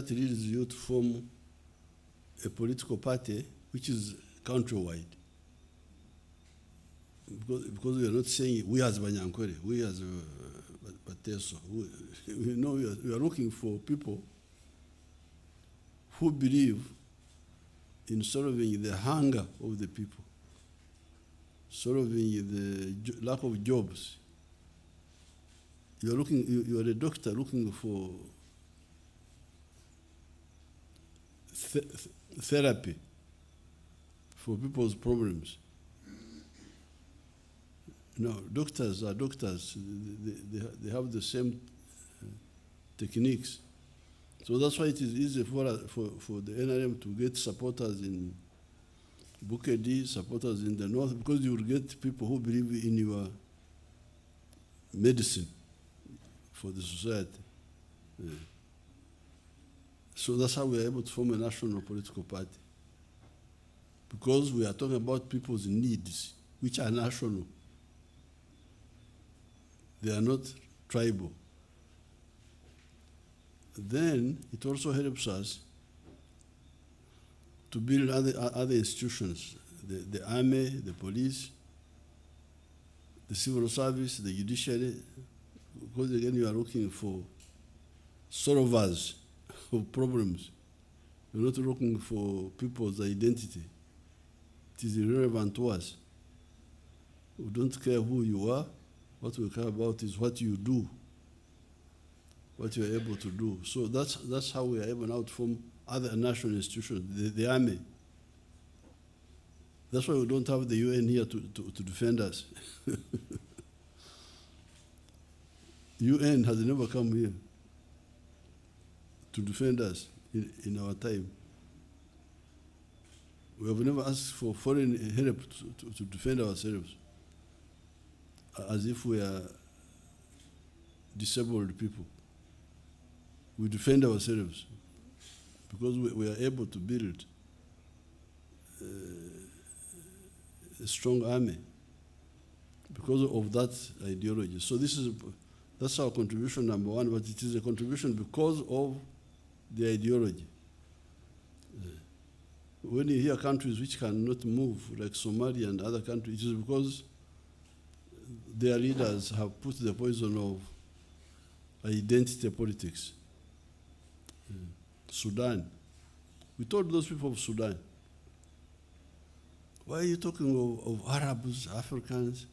that leads you to form a political party which is countrywide. Because we are not saying we as Banyankwere, we as Bateso. We know we are looking for people who believe in solving the hunger of the people, solving the lack of jobs. You are a doctor looking for therapy for people's problems. No, doctors are doctors. They have the same techniques. So that's why it is easy for the NRM to get supporters in Bukedi, supporters in the north, because you will get people who believe in your medicine for the society. Yeah. So that's how we are able to form a national political party. Because we are talking about people's needs, which are national. They are not tribal. Then it also helps us to build other institutions, the army, the police, the civil service, the judiciary, because again you are looking for solvers of problems. You're not looking for people's identity. It is irrelevant to us. We don't care who you are. What we care about is what you do, what you are able to do. So that's how we are able now to form other national institutions, the army. That's why we don't have the UN here to defend us. UN has never come here to defend us in our time. We have never asked for foreign help to defend ourselves, as if we are disabled people. We defend ourselves because we are able to build a strong army because of that ideology. So that's our contribution number one, but it is a contribution because of the ideology. When you hear countries which cannot move, like Somalia and other countries, it is because their leaders have put the poison of identity politics. Sudan. We told those people of Sudan, why are you talking of Arabs, Africans,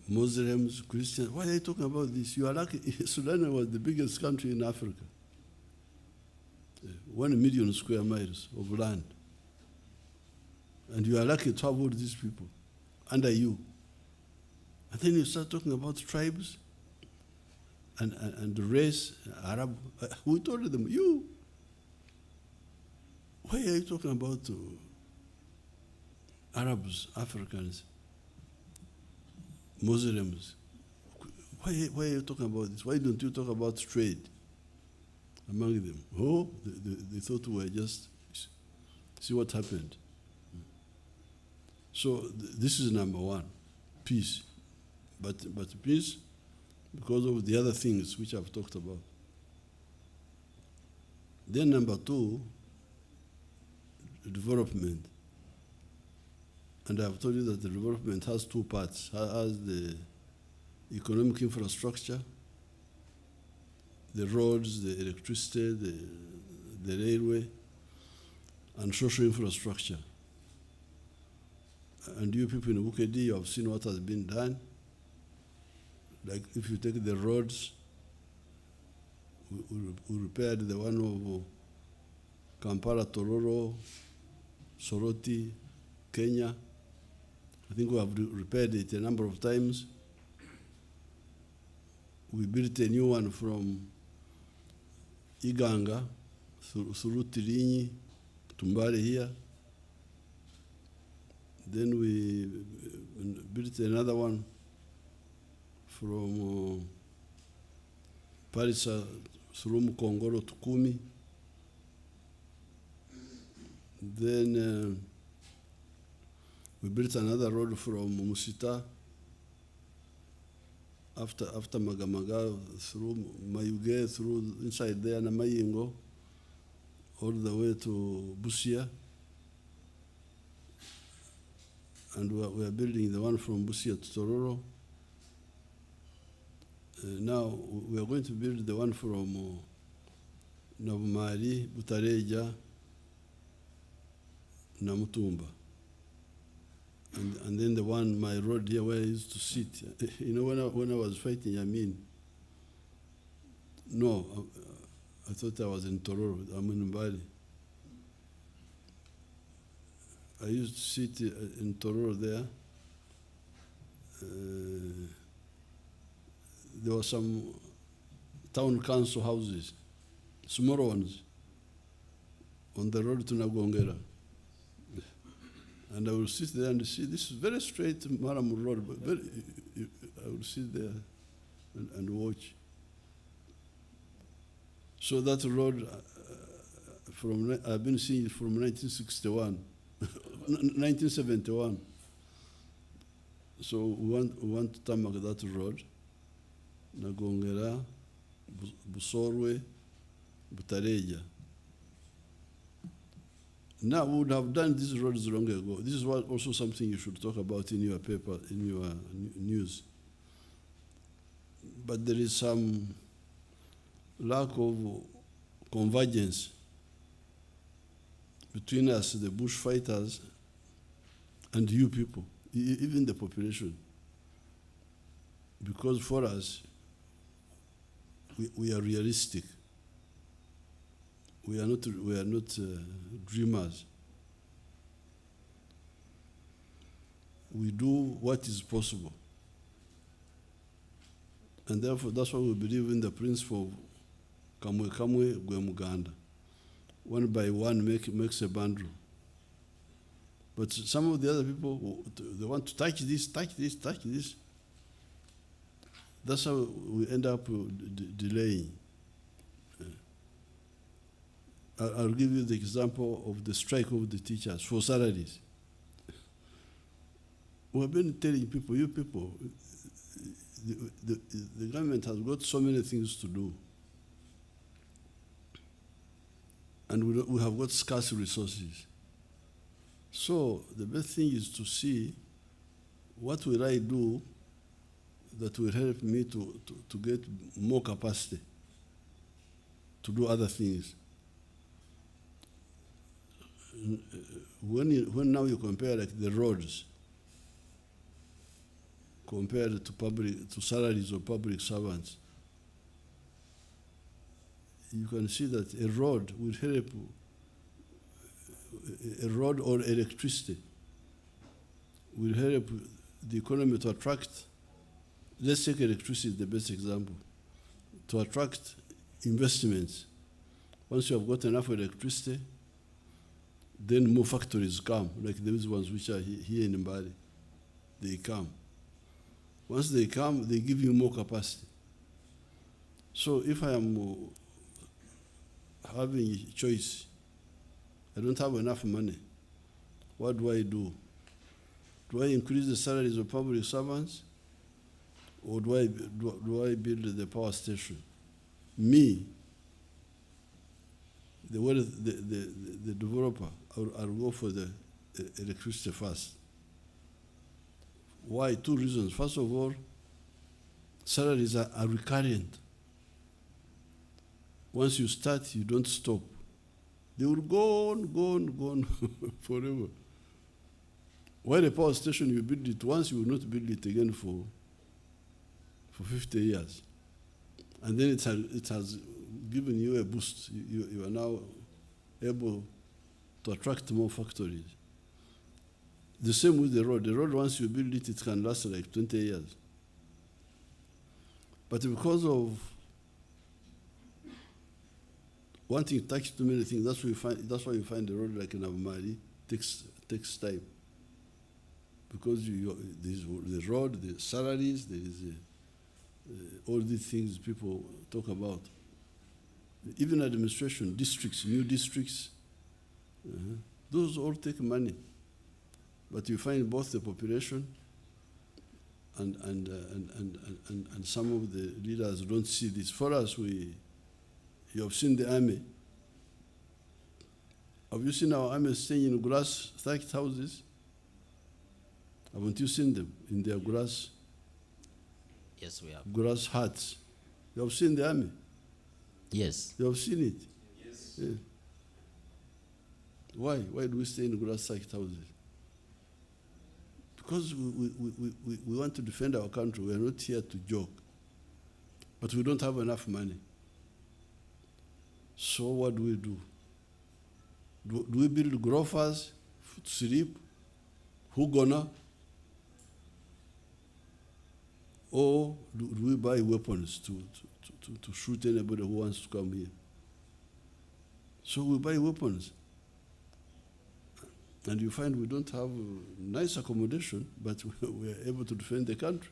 Muslims, Christians? Why are you talking about this? You are lucky. Sudan was the biggest country in Africa. 1 million square miles of land. And you are lucky to have all these people under you. And then you start talking about tribes and the race, Arab. We told them, why are you talking about Arabs, Africans, Muslims? Why are you talking about this? Why don't you talk about trade among them? Oh, they thought we were just, see what happened. So this is number one, peace. But peace because of the other things which I've talked about. Then number two, development. And I've told you that the development has two parts. It has the economic infrastructure, the roads, the electricity, the railway, and social infrastructure. And you people in Bukedi, you have seen what has been done. Like if you take the roads, we repaired the one of Kampala, Tororo, Soroti, Kenya. I think we have repaired it a number of times. We built a new one from Iganga through Tirinyi, Tumbare here. Then we built another one from Parisa through Mukongoro to Kumi. Then we built another road from Musita after Magamaga, through Mayuge, through inside there, Namayingo, all the way to Busia. And we are building the one from Busia to Tororo. Now we are going to build the one from Navumari, Butareja, Namutumba. And then the one, my road here where I used to sit. You know, when I was fighting Yamin, no, I thought I was in Tororo, I'm in Mbali. I used to sit in Tororo there. There were some town council houses, small ones, on the road to Nagongera. And I would sit there and see, this is very straight Maramu Road, but I would sit there and watch. So that road, I've been seeing it from 1961, 1971. So we want to tarmac that road, Nagongera, Busorwe, Butareja. Now, we would have done these roads long ago. This is also something you should talk about in your paper, in your news. But there is some lack of convergence between us, the bushfighters, and you people, even the population. Because for us, we are realistic. We are not dreamers. We do what is possible. And therefore, that's why we believe in the principle of Kamwe Kamwe Gwe Muganda. One by one makes a bundle. But some of the other people, they want to touch this, touch this, touch this. That's how we end up delaying. I'll give you the example of the strike of the teachers for salaries. We've been telling people, you people, the government has got so many things to do. And we have got scarce resources. So the best thing is to see what will I do that will help me to get more capacity to do other things. When now you compare like the roads compared to salaries of public servants, you can see that a road would help, a road or electricity will help the economy to attract, let's take electricity as the best example, to attract investments. Once you have got enough electricity, then more factories come, like those ones which are here in Mbali. They come. Once they come, they give you more capacity. So if I am having a choice, I don't have enough money, what do I do? Do I increase the salaries of public servants, or do I build the power station? Me, the developer, I'll go for the electricity first. Why? Two reasons. First of all, salaries are recurrent. Once you start, you don't stop. They will go on forever. While a power station, you build it once, you will not build it again for 50 years. And then it has given you a boost. You are now able to attract more factories. The same with the road. The road, once you build it, it can last like 20 years. But because of wanting to touch too many things, that's why you find the road like in Abumari takes time. Because there's the road, the salaries, there is all these things people talk about. Even administration, districts, new districts, those all take money. But you find both the population and some of the leaders don't see this. For us, you have seen the army. Have you seen our army staying in grass thatched houses? Haven't you seen them in their grass? Yes, we have. Grass huts. You have seen the army? Yes. You have seen it? Yes. Yeah. Why? Why do we stay in grass thatched houses? Because we want to defend our country. We are not here to joke. But we don't have enough money. So what do? Do we build grofers to sleep? Who gonna? Or do we buy weapons to shoot anybody who wants to come here? So we buy weapons. And you find we don't have nice accommodation, but we are able to defend the country.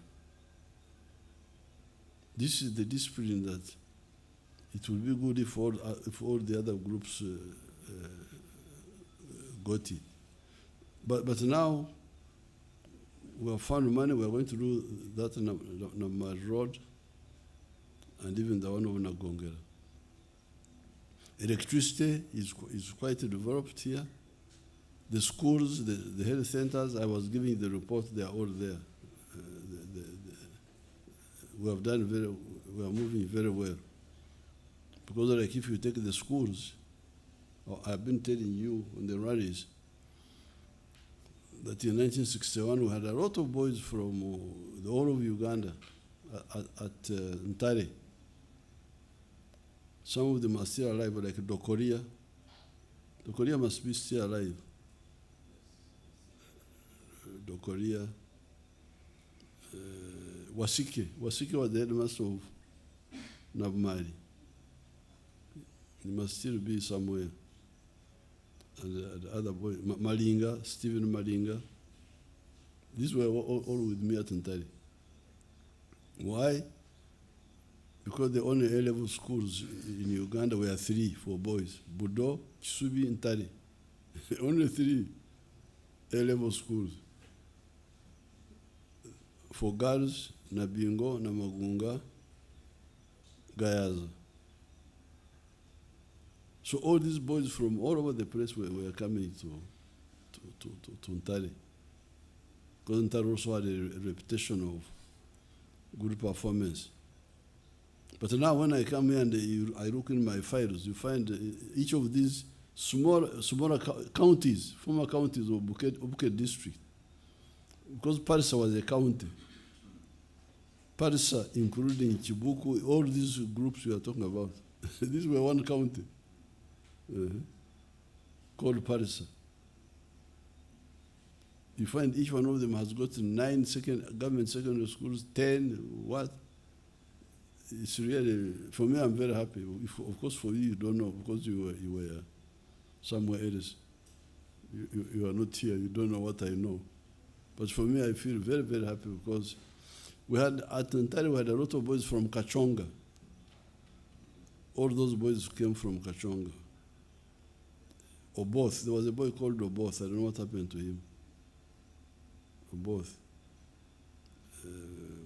This is the discipline that it will be good if all the other groups got it. But now we have found money. We are going to do that Namar Road and even the one of Nagongera. Electricity is quite developed here. The schools, the health centers, I was giving the report, they are all there. We are moving very well. Because like if you take the schools, I've been telling you on the rallies that in 1961 we had a lot of boys from the whole of Uganda at Ntare. Some of them are still alive, like Dokoria. Dokoria must be still alive. Dokoria. Wasike. Wasike was the headmaster of Nabmari. He must still be somewhere. And the other boy, Malinga, Stephen Malinga. These were all with me at Ntari. Why? Because the only A-level schools in Uganda were 3 for boys. Budo, Kisubi, and Ntari. Only 3 A-level schools. For girls, Nabingo, Namagunga, Gayaza. So all these boys from all over the place were coming to Ntari. Because Ntari also had a reputation of good performance. But now when I come here and I look in my files, you find each of these smaller counties, former counties of Bukedi district. Because Parisa was a county. Parisa, including Chibuku, all these groups we are talking about, these were one county called Parisa. You find each one of them has got 9 government secondary schools, 10, what? It's really, for me, I'm very happy. Of course, for you don't know because you were somewhere else. You are not here, you don't know what I know. But for me, I feel very, very happy because at Ntari, we had a lot of boys from Kachonga. All those boys came from Kachonga. Oboth. There was a boy called Oboth. I don't know what happened to him. Oboth.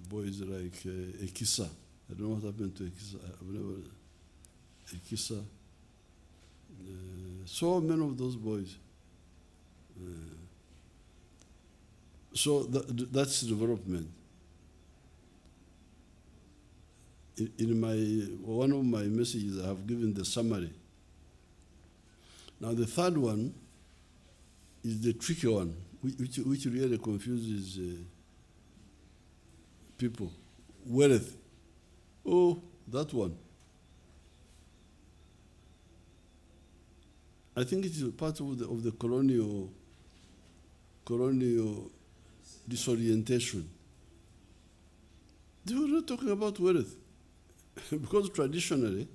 Boys like Ekisa. I don't know what happened to Ekisa. I've never. Ekisa. So many of those boys. So that's development. In one of my messages, I have given the summary. Now the third one is the tricky one, which really confuses people. Wealth. Oh, that one. I think it is part of the colonial disorientation. They were not talking about wealth. Because traditionally,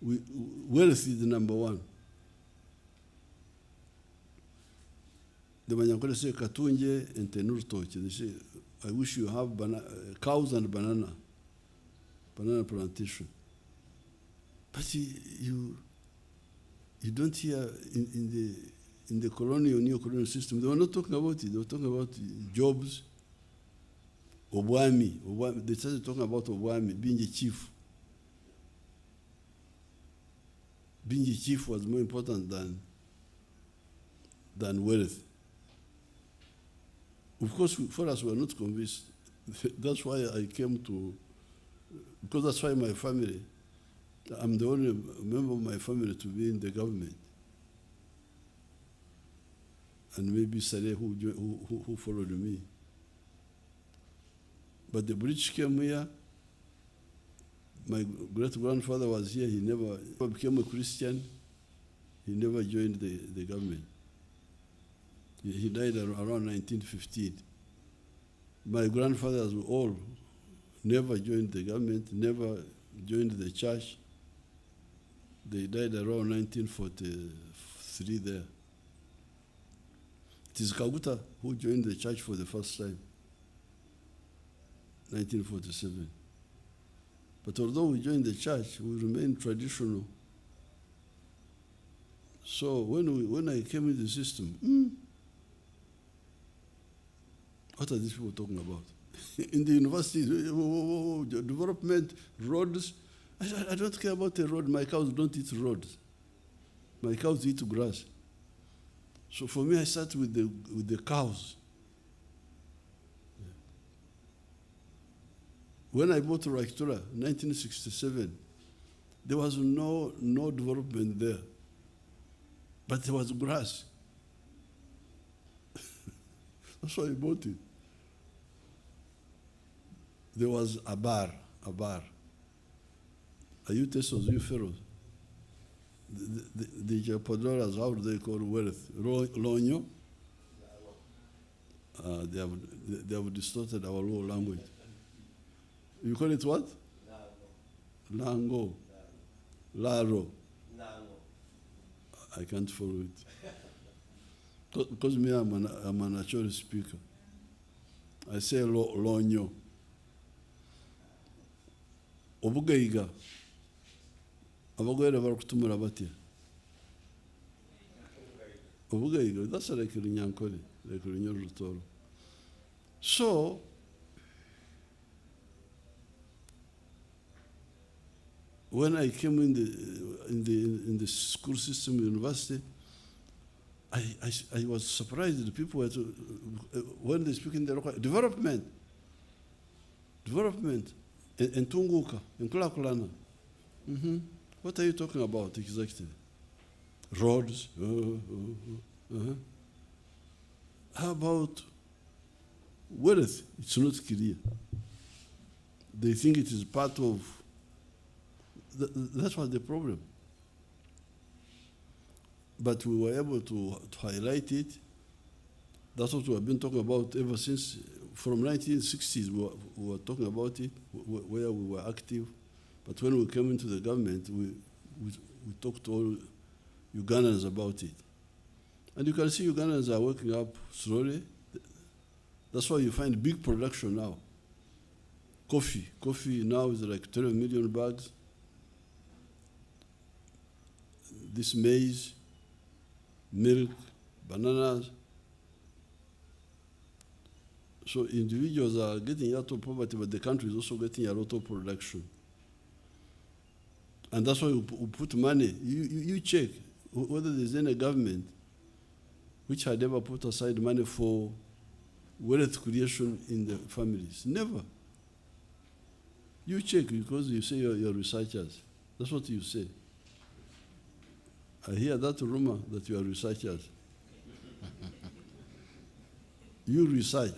wealth is the number one. The Manyankole say, Katunje and Tenurtoche. They say, I wish you have cows and banana plantation. But you don't hear in the colonial, neo-colonial system, they were not talking about it. They were talking about jobs, Obwami, they started talking about Obwami, being a chief. Being a chief was more important than wealth. Of course, for us, we are not convinced. That's why I came to, because that's why my family, I'm the only member of my family to be in the government. And maybe Saleh who followed me. But the British came here. My great-grandfather was here. He never became a Christian. He never joined the government. He died around 1915. My grandfathers were all never joined the government, never joined the church. They died around 1943 there. It is Kaguta who joined the church for the first time, 1947. But although we joined the church, we remained traditional. So when I came in the system, what are these people talking about? In the university, development, roads. I don't care about a road. My cows don't eat roads. My cows eat grass. So for me, I start with the cows. When I bought Rakitura, 1967, there was no development there, but there was grass. That's why I bought it. There was a bar. Are you Tessos, you Pharaohs? The Japadoras, how do they call wealth? Lonyo? They have distorted our low language. You call it what? Lango. Laro. I can't follow it. Because me, I'm a natural speaker. I say lonyo. Obugaiga. Abagwere barakutumura batya. Obugaiga, that's like Nyankole, like Nyorutoro. So, when I came in the school system, university, I was surprised that people were when they speak in the local development, and Tunguka, and Kulakulana. What are you talking about exactly? Roads? How about wealth? It's not clear. They think it is part of. That was the problem. But we were able to highlight it. That's what we have been talking about ever since. From 1960s, we were talking about it, where we were active. But when we came into the government, we talked to all Ugandans about it. And you can see Ugandans are waking up slowly. That's why you find big production now. Coffee now is like 12 million bags. This maize, milk, bananas. So individuals are getting out of poverty, but the country is also getting a lot of production. And that's why we put money. You check whether there's any government which had ever put aside money for wealth creation in the families. Never. You check because you say you're researchers. That's what you say. I hear that rumor that you are researchers. You research.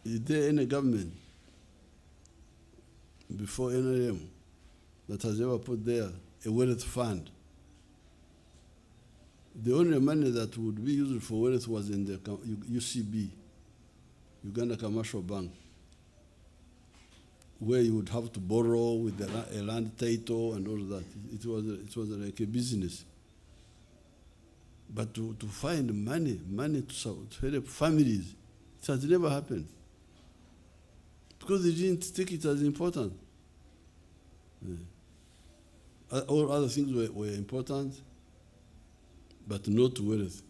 Is there any government before NRM that has ever put there a wealth fund? The only money that would be used for wealth was in the UCB, Uganda Commercial Bank, where you would have to borrow with a land title and all that. It was like a business. But to find money to help families, it has never happened. Because they didn't take it as important. Yeah. All other things were important, but not wealth.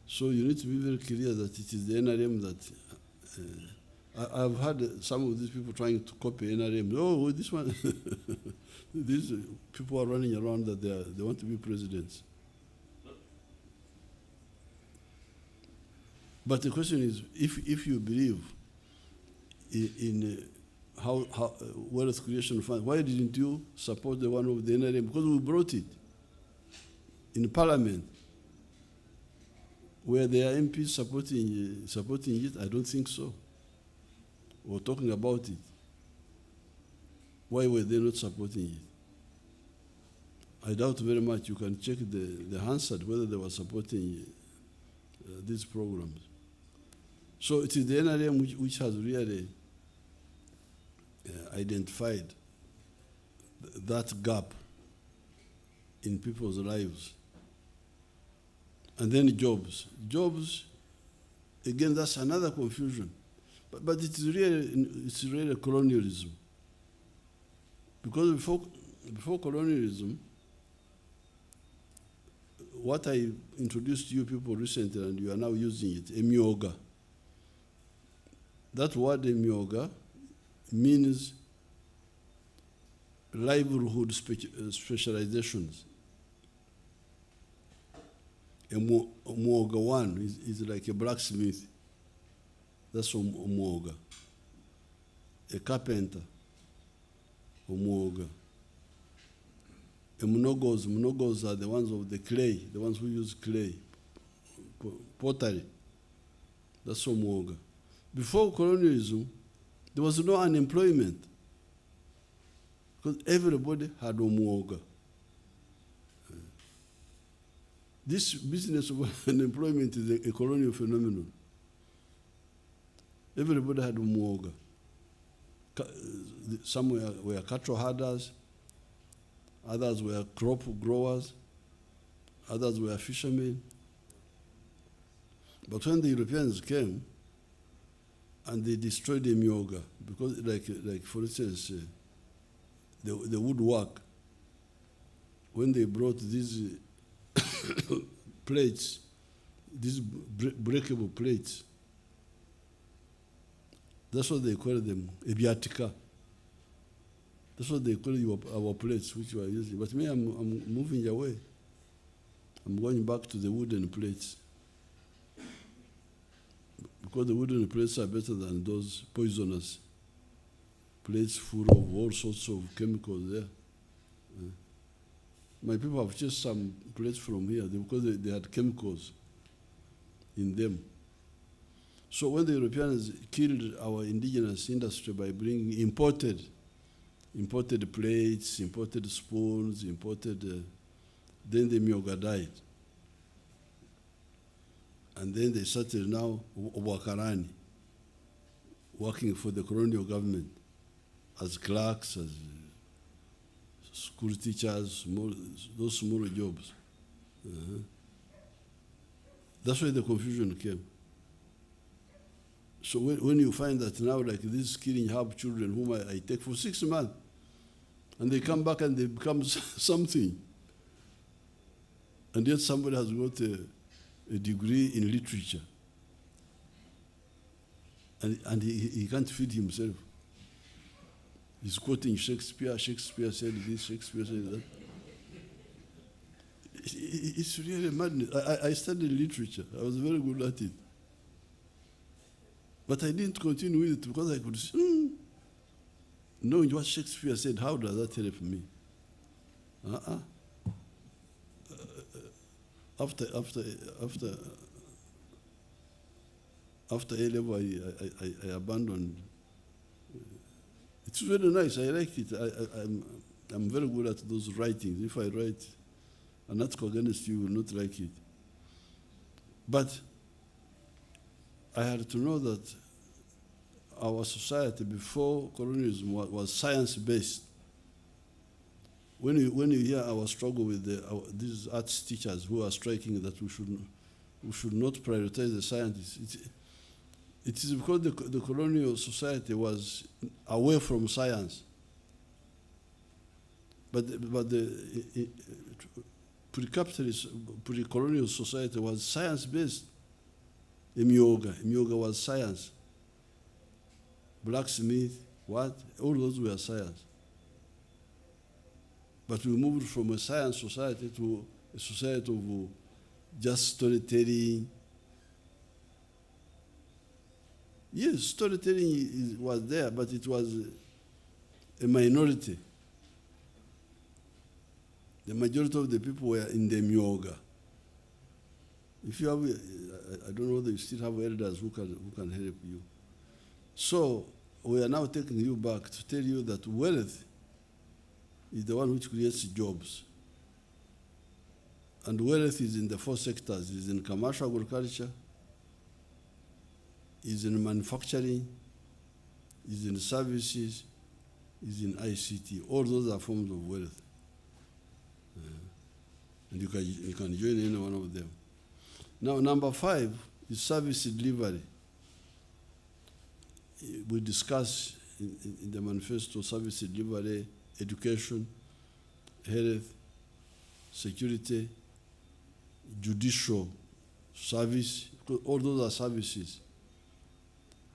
So you need to be very clear that it is the NRM that I've had some of these people trying to copy NRM. Oh, this one, these people are running around that they want to be presidents. But the question is, if you believe in how wealth creation fund, why didn't you support the one of the NRM? Because we brought it in Parliament. Were there MPs supporting it? I don't think so. We're talking about it. Why were they not supporting it? I doubt very much. You can check the Hansard whether they were supporting these programs. So it is the NRM which has really identified that gap in people's lives. And then jobs. Jobs, again, that's another confusion. But it's really colonialism. Because before colonialism, what I introduced to you people recently, and you are now using it, emyoga. That word emyoga means livelihood specializations. Omwoga one is like a blacksmith. That's omwoga. A carpenter, omwoga. Mnogos are the ones of the clay, the ones who use clay, pottery. That's omwoga. Before colonialism, there was no unemployment because everybody had omwoga. This business of unemployment is a colonial phenomenon. Everybody had umwoga. Some were cattle herders, others were crop growers, others were fishermen. But when the Europeans came and they destroyed the myoga, because like for instance, the woodwork, when they brought these plates, these breakable plates, that's what they call them, ebiatika. That's what they call our plates, which we are using. But me, I'm moving away. I'm going back to the wooden plates. Because the wooden plates are better than those poisonous plates full of all sorts of chemicals there. My people have just some plates from here because they had chemicals in them. So when the Europeans killed our indigenous industry by bringing imported plates, imported spoons, then the myoga died. And then they started now Wakarani, working for the colonial government as clerks, as school teachers, those smaller jobs. That's where the confusion came. So when you find that now, like these killing Hab children whom I take for 6 months, and they come back and they become something, and yet somebody has got a degree in literature, and he can't feed himself. He's quoting Shakespeare. Shakespeare said this, Shakespeare said that. It's really madness. I studied literature. I was very good at it. But I didn't continue with it because I could see, knowing what Shakespeare said, how does that help me? After A-level, I abandoned. It's very nice. I like it. I'm very good at those writings. If I write an article against you, you will not like it. But I had to know that our society before colonialism was science-based. When you hear our struggle with these arts teachers who are striking that we should not prioritize the scientists, it is because the colonial society was away from science. But the pre-capitalist, pre-colonial society was science-based. Myoga was science. blacksmith, what? All those were science. But we moved from a science society to a society of just storytelling. Yes, storytelling was there, but it was a minority. The majority of the people were in the myoga. If you have, I don't know whether you still have elders who can help you. So we are now taking you back to tell you that wealth is the one which creates jobs. And wealth is in the 4 sectors. It is in commercial agriculture, is in manufacturing, is in services, is in ICT. All those are forms of wealth. And you can join any one of them. Now, number 5 is service delivery. We discuss in the manifesto service delivery, education, health, security, judicial service. All those are services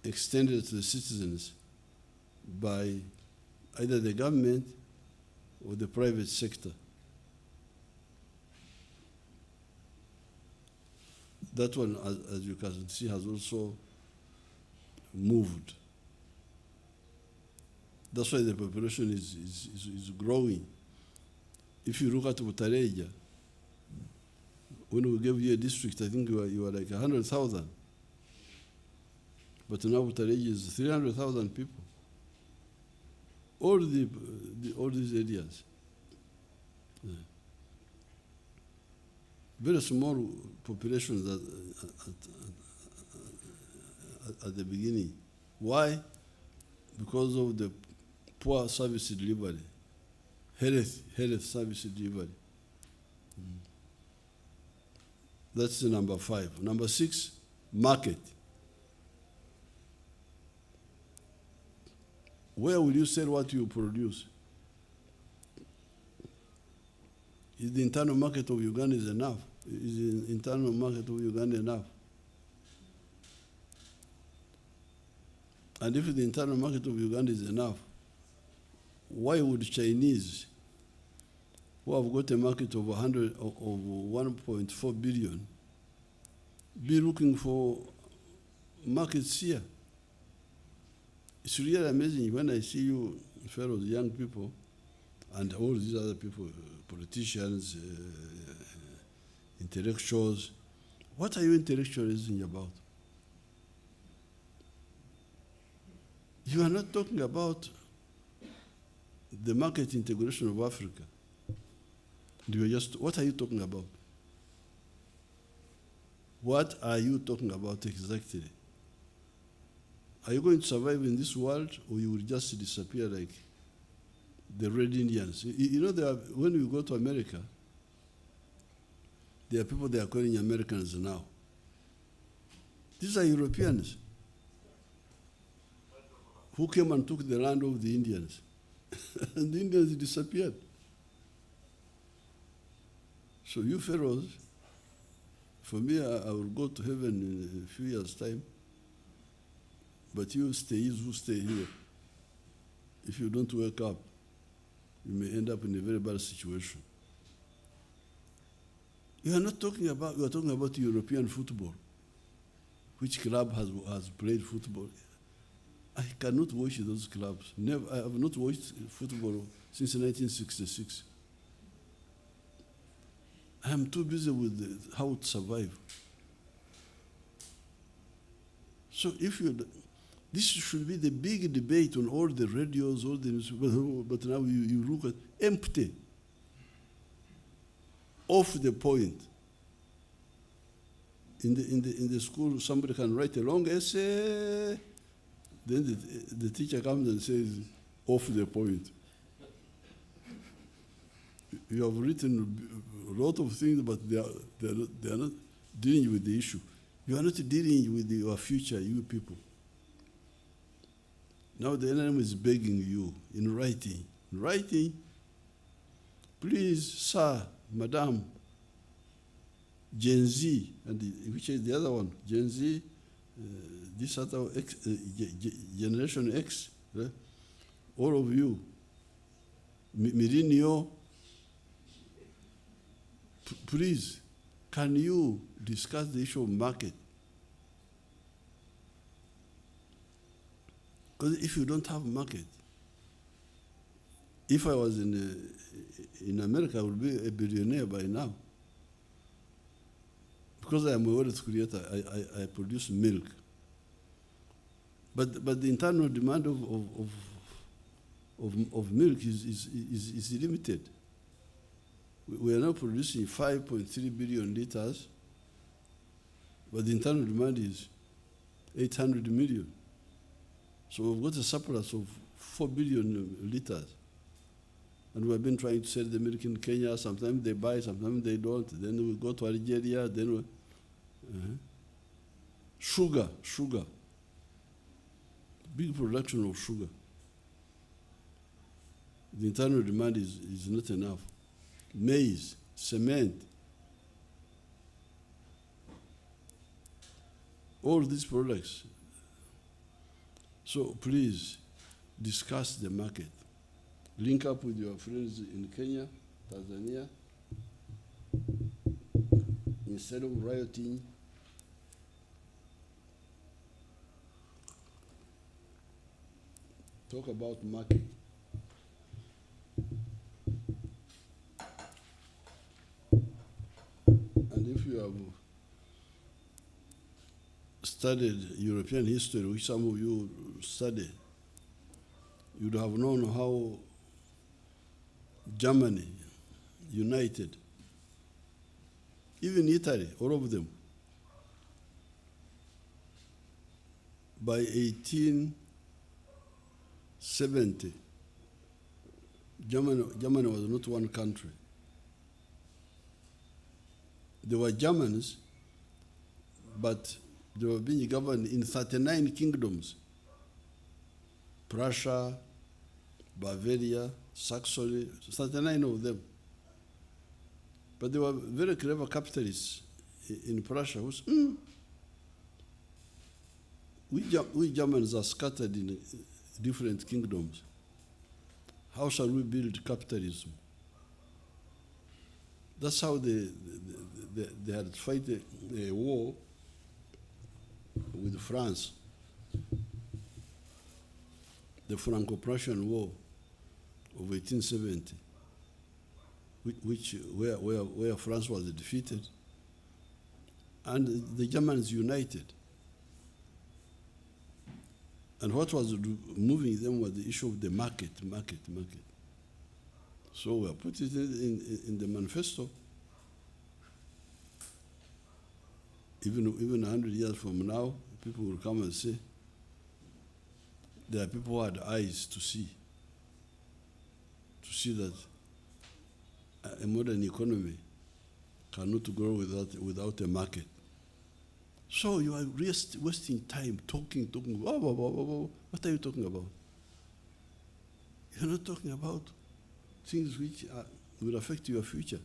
extended to the citizens by either the government or the private sector. That one, as you can see, has also moved. That's why the population is growing. If you look at Butareja, when we gave you a district, I think you were like 100,000. But now Butareja is 300,000 people. All these areas. Yeah. Very small populations at the beginning. Why? Because of the poor service delivery, health service delivery. That's the number 5. Number 6, market. Where will you sell what you produce? Is the internal market of Uganda enough? Is the internal market of Uganda enough? And if the internal market of Uganda is enough, why would Chinese, who have got a market of 1.4 billion, be looking for markets here? It's really amazing when I see you fellows, young people, and all these other people, politicians, intellectuals. What are you intellectualizing about? You are not talking about the market integration of Africa. What are you talking about? What are you talking about exactly? Are you going to survive in this world, or you will just disappear like the Red Indians? You know, when you go to America, there are people they are calling Americans now. These are Europeans who came and took the land of the Indians. And the Indians disappeared. So you fellows, for me, I will go to heaven in a few years' time. But you stay here. If you don't wake up, you may end up in a very bad situation. You are talking about European football. Which club has played football? I cannot watch those clubs. Never. I have not watched football since 1966. I am too busy with how to survive. So this should be the big debate on all the radios, all the but now you look at empty, off the point. In the school, somebody can write a long essay, then the teacher comes and says, off the point. You have written a lot of things, but they are not dealing with the issue. You are not dealing with your future, you people. Now the enemy is begging you in writing, please, sir, madam, Gen Z, which is the other one, Gen Z this other Generation X, all of you, Mirinio, please, can you discuss the issue of market? Because if you don't have market, if I was in America, I would be a billionaire by now. Because I am a wealth creator, I produce milk. But the internal demand of milk is limited. We are now producing 5.3 billion liters, but the internal demand is 800 million. So we've got a surplus of 4 billion liters. And we've been trying to sell the milk in Kenya. Sometimes they buy, sometimes they don't. Then we go to Algeria, then sugar. Big production of sugar. The internal demand is not enough. Maize, cement. All these products. So please discuss the market. Link up with your friends in Kenya, Tanzania. Instead of rioting, talk about market. And if you have studied European history, which some of you study, you'd have known how Germany united, even Italy, all of them. By 1870, Germany was not one country. They were Germans, but they were being governed in 39 kingdoms. Prussia, Bavaria, Saxony, 39 of them. But they were very clever capitalists in Prussia. We Germans are scattered in different kingdoms. How shall we build capitalism? That's how they had to fight a war with France, the Franco-Prussian War of 1870, where France was defeated, and the Germans united. And what was moving them was the issue of the market. So we put it in the manifesto. Even 100 years from now, people will come and say, there are people who had eyes to see that a modern economy cannot grow without a market. So you are wasting time talking. What are you talking about? You're not talking about things which will affect your future.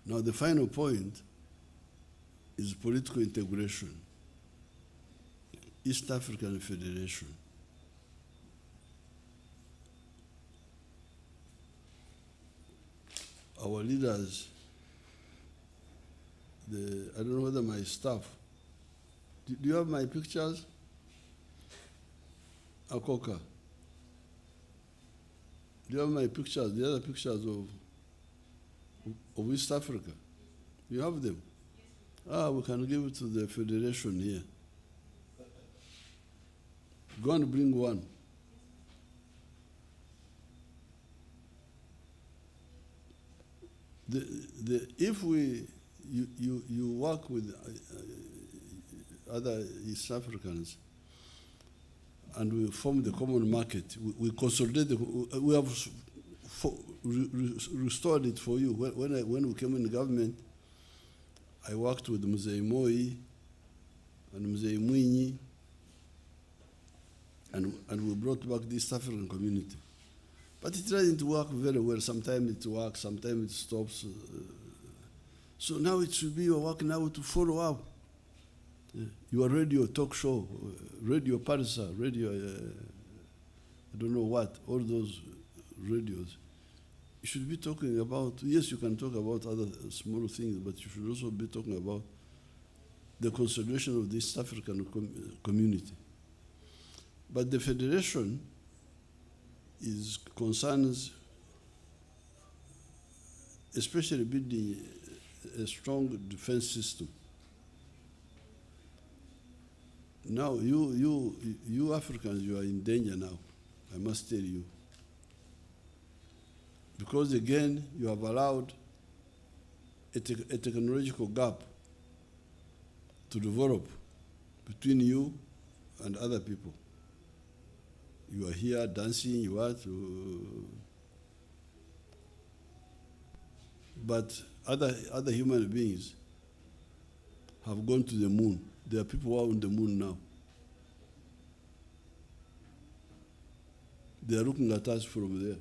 Now the final point is political integration. East African Federation. Our leaders, I don't know whether my staff, do you have my pictures? Akoka. Do you have my pictures, the other pictures of East Africa? You have them? We can give it to the Federation here. Go and bring one. If you work with other East Africans and we form the common market, we consolidate, we have restored it for you. When we came in government, I worked with Museveni Moi and Museveni Mwinyi, and we brought back the East African community. But it doesn't work very well. Sometimes it works, sometimes it stops. So now it should be your work now to follow up. Your radio talk show, Radio Parsa, radio, I don't know what, all those radios. You should be talking about, yes, you can talk about other small things, but you should also be talking about the consolidation of the East African community. But the federation concerns especially building a strong defense system. Now, you Africans, you are in danger now, I must tell you. Because again, you have allowed a technological gap to develop between you and other people. You are here dancing, you are but other human beings have gone to the moon. There are people who are on the moon now. They are looking at us from there.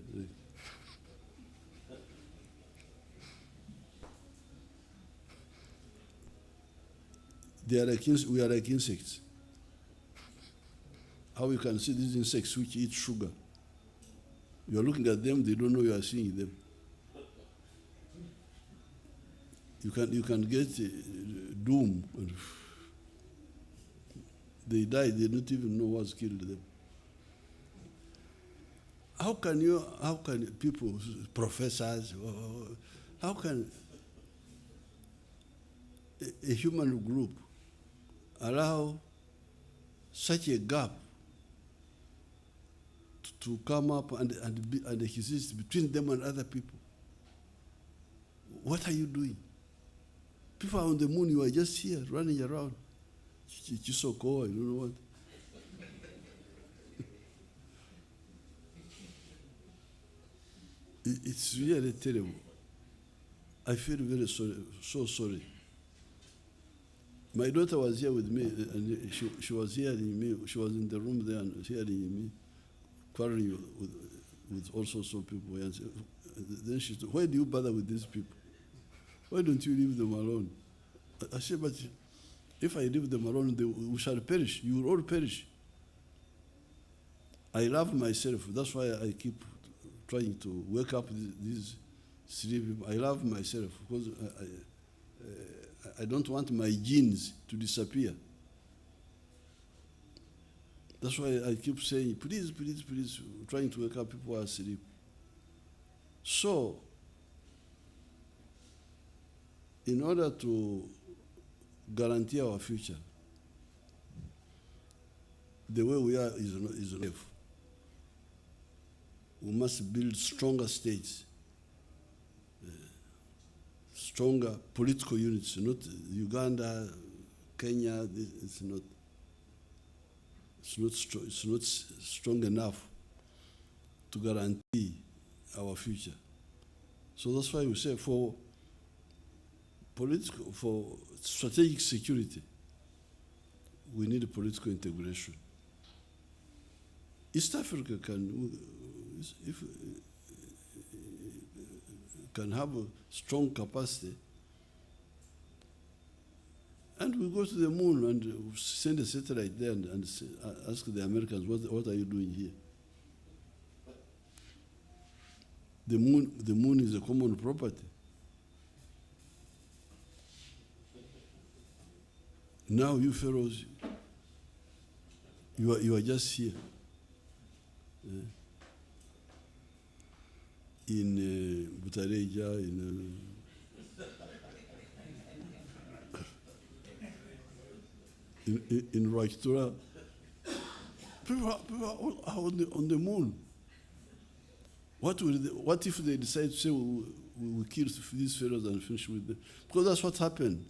We are like insects. How you can see these insects which eat sugar? You are looking at them, they don't know you are seeing them. You can get doom. They die, they don't even know what's killed them. How can people, professors, how can a human group allow such a gap to come up and exist between them and other people? What are you doing? People are on the moon, you are just here running around. Chisoko, I don't know what. It's really terrible. I feel very sorry, so sorry. My daughter was here with me, and she was hearing me. She was in the room there and hearing me quarreling with all sorts of people. And then she said, "Why do you bother with these people? Why don't you leave them alone?" I said, "But if I leave them alone, we shall perish. You will all perish." I love myself. That's why I keep trying to wake up these three people. I love myself because I don't want my genes to disappear. That's why I keep saying, please, please, please, trying to wake up people who are asleep. So, in order to guarantee our future, the way we are is life. We must build stronger states, stronger political units, not Uganda, Kenya. It's not strong enough to guarantee our future. So that's why we say for strategic security, we need political integration. East Africa can have a strong capacity, and we go to the moon and send a satellite there and ask the Americans, what are you doing here? The moon is a common property. Now you fellows, you are just here. In Butareja, in Rajtura, people are on the moon. What if they decide to say we kill these fellows and finish with them? Because that's what happened.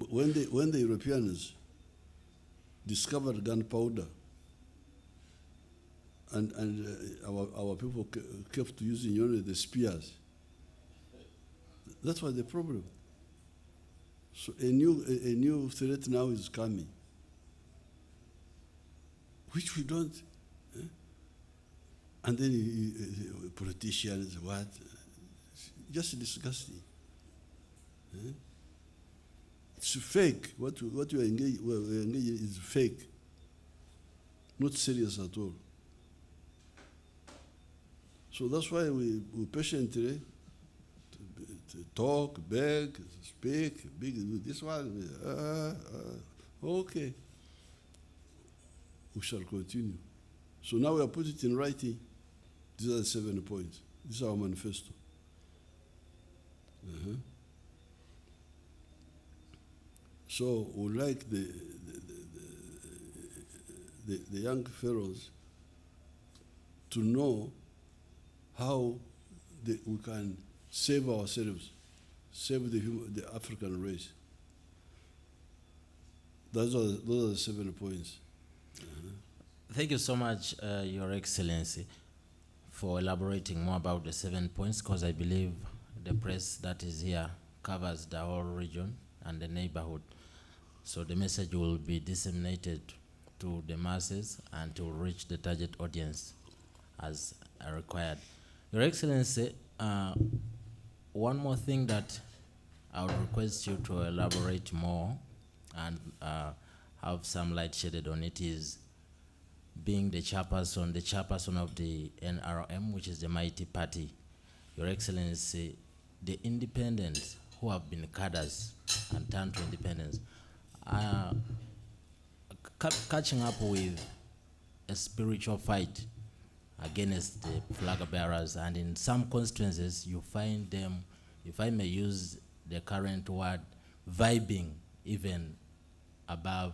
When the Europeans discovered gunpowder, and our people kept using only the spears. That was the problem. So a new threat now is coming, which we don't. And then politicians, what? Just disgusting. It's fake. What you are engaged in is fake. Not serious at all. So that's why we patiently to talk, beg, speak, big this one. Okay. We shall continue. So now we are put it in writing. These are the 7 points. This is our manifesto. So we like the young fellows to know how we can save ourselves, save the African race. Those are the 7 points. Thank you so much, Your Excellency, for elaborating more about the 7 points, because I believe the press that is here covers the whole region and the neighborhood. So the message will be disseminated to the masses and to reach the target audience as required. Your Excellency, one more thing that I would request you to elaborate more and have some light shaded on it is being the chairperson of the NRM, which is the mighty party. Your Excellency, the independents who have been cadres and turned to independence, catching up with a spiritual fight against the flag bearers, and in some constituencies you find them, if I may use the current word, vibing even above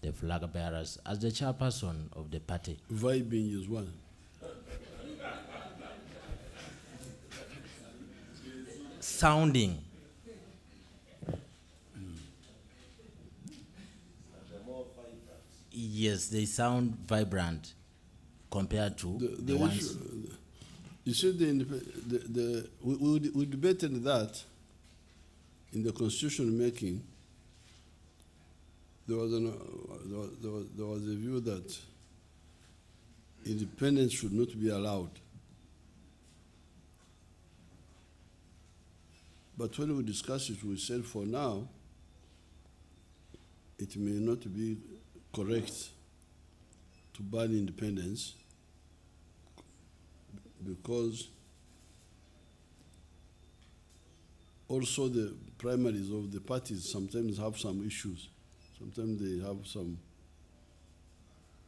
the flag bearers. As the chairperson of the party, Vibing is one. sounding yes, they sound vibrant compared to the ones. You see, we debated that in the constitution making. There was a view that independence should not be allowed. But when we discussed it, we said for now, it may not be correct to ban independence because also the primaries of the parties sometimes have some issues. Sometimes they have some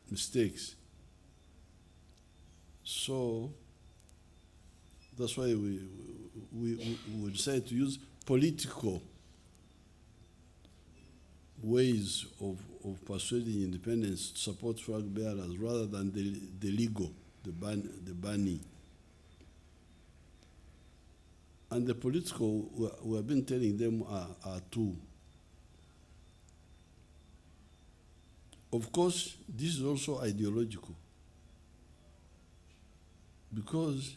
mistakes. So that's why we decided to use political ways of persuading independence to support flag bearers rather than the legal, the banning. And the political, we have been telling them are two. Of course, this is also ideological because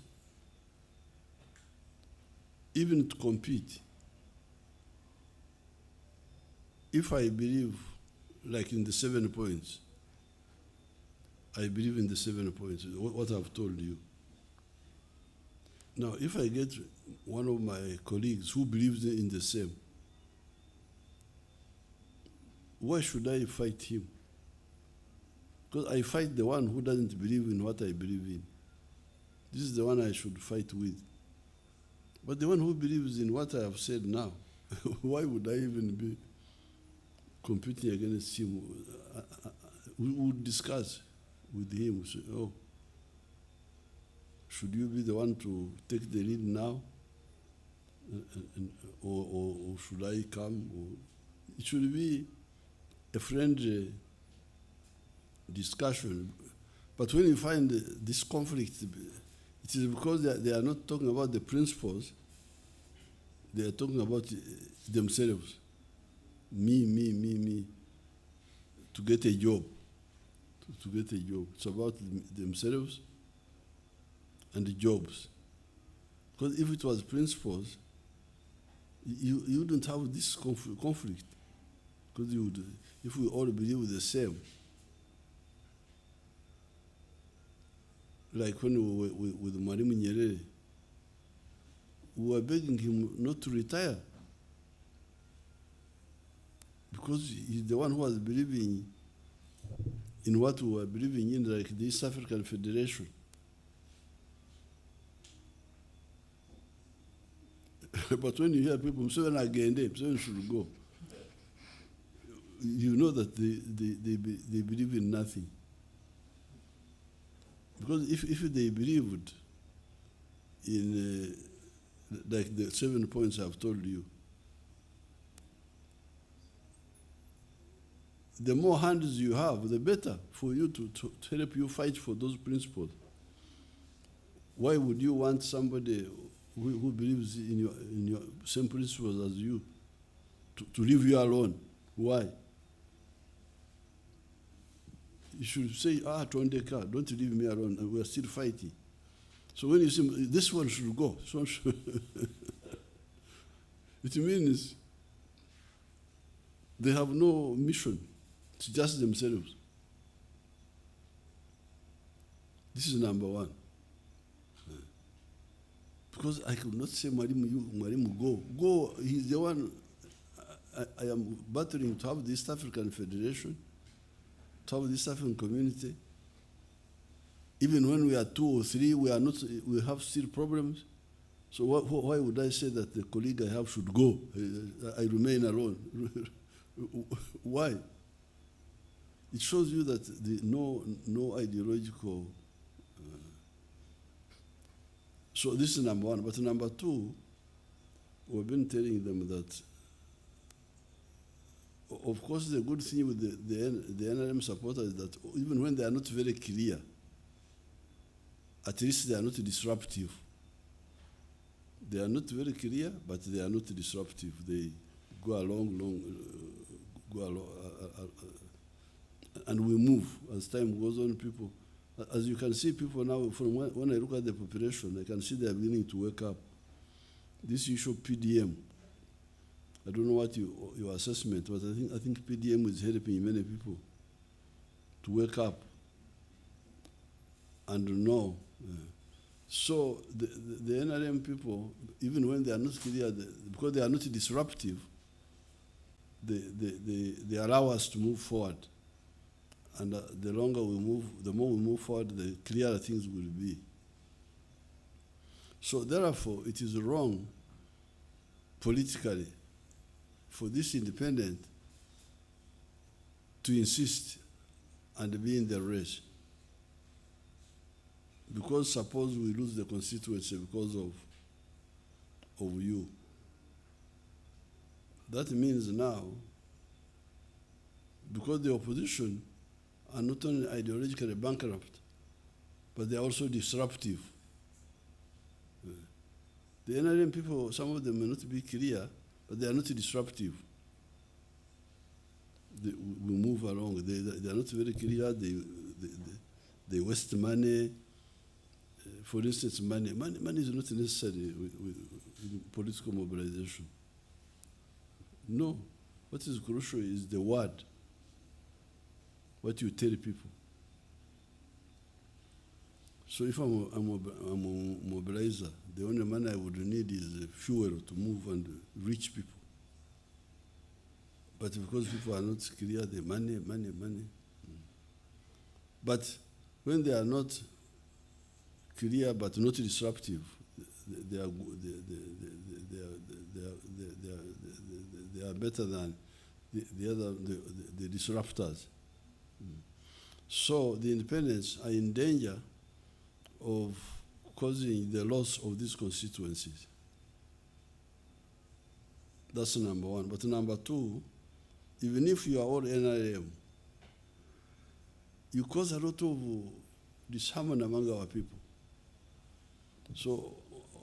even to compete, if I believe, like in the 7 points, I believe in the 7 points, what I've told you. Now, if I get one of my colleagues who believes in the same, why should I fight him? Because I fight the one who doesn't believe in what I believe in. This is the one I should fight with. But the one who believes in what I have said now, why would I even be competing against him? We would discuss with him. We say, oh, should you be the one to take the lead now? Or should I come? It should be a friendly discussion. But when you find this conflict, it is because they are not talking about the principles, they are talking about themselves. Me, to get a job. To get a job. It's about themselves and the jobs. Because if it was principles, you wouldn't have this conflict. Because if we all believe the same. Like when we were with Mwalimu Nyerere, we were begging him not to retire. because he's the one who was believing in what we were believing in, like the East African Federation. But when you hear people, Museveni again, Museveni should go, you know that they believe in nothing. Because if they believed in like the 7 points I've told you, the more hands you have, the better for you to help you fight for those principles. Why would you want somebody who believes in your same principles as you to leave you alone? Why? You should say, Tondeka, don't leave me alone, and we're still fighting. So when you say, this one should go, this one should it means they have no mission. It's just themselves. This is number one. Because I could not say, Mwalimu, go. Go, he's the one I am battling to have the East African Federation, to have the East African community. Even when we are 2 or 3, we have still problems. So why would I say that the colleague I have should go? I remain alone. Why? It shows you that no ideological. So this is number one. But number two, we've been telling them that, of course, the good thing with the NRM supporters is that even when they are not very clear, at least they are not disruptive. They are not very clear, but they are not disruptive. They go along, and we move as time goes on. People, as you can see, people now, from when I look at the population, I can see they are beginning to wake up. This issue of PDM, I don't know what your assessment, but I think PDM is helping many people to wake up and know. So the NRM people, even when they are not clear, because they are not disruptive, they allow us to move forward. And the longer we move, the more we move forward, the clearer things will be. So therefore, it is wrong politically for this independent to insist and be in the race. Because suppose we lose the constituency because of you. That means now, because the opposition are not only ideologically bankrupt, but they are also disruptive. The NRM people, some of them may not be clear, but they are not disruptive. We move along. They are not very clear. They waste money. For instance, money is not necessary with political mobilization. No. What is crucial is the word, what you tell people. So if I'm a mobilizer, the only money I would need is fuel to move and reach people. But because people are not clear, the money. But when they are not clear but not disruptive, they are better than the disruptors. So the independents are in danger of causing the loss of these constituencies. That's number one. But number two, even if you are all NRM, you cause a lot of disharmony among our people. So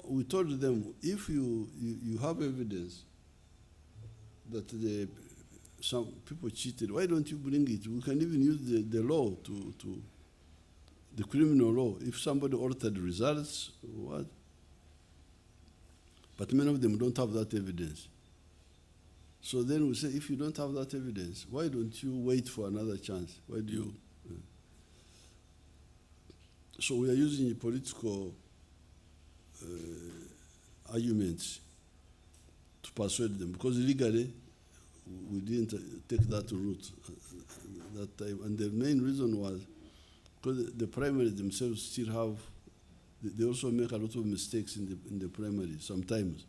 we told them, if you have evidence that some people cheated, why don't you bring it? We can even use the law to the criminal law. If somebody altered results, what? But many of them don't have that evidence. So then we say, if you don't have that evidence, why don't you wait for another chance? Why do you? So we are using political arguments to persuade them, because legally we didn't take that route that time. And the main reason was because the primaries themselves still have, they also make a lot of mistakes in the primary sometimes.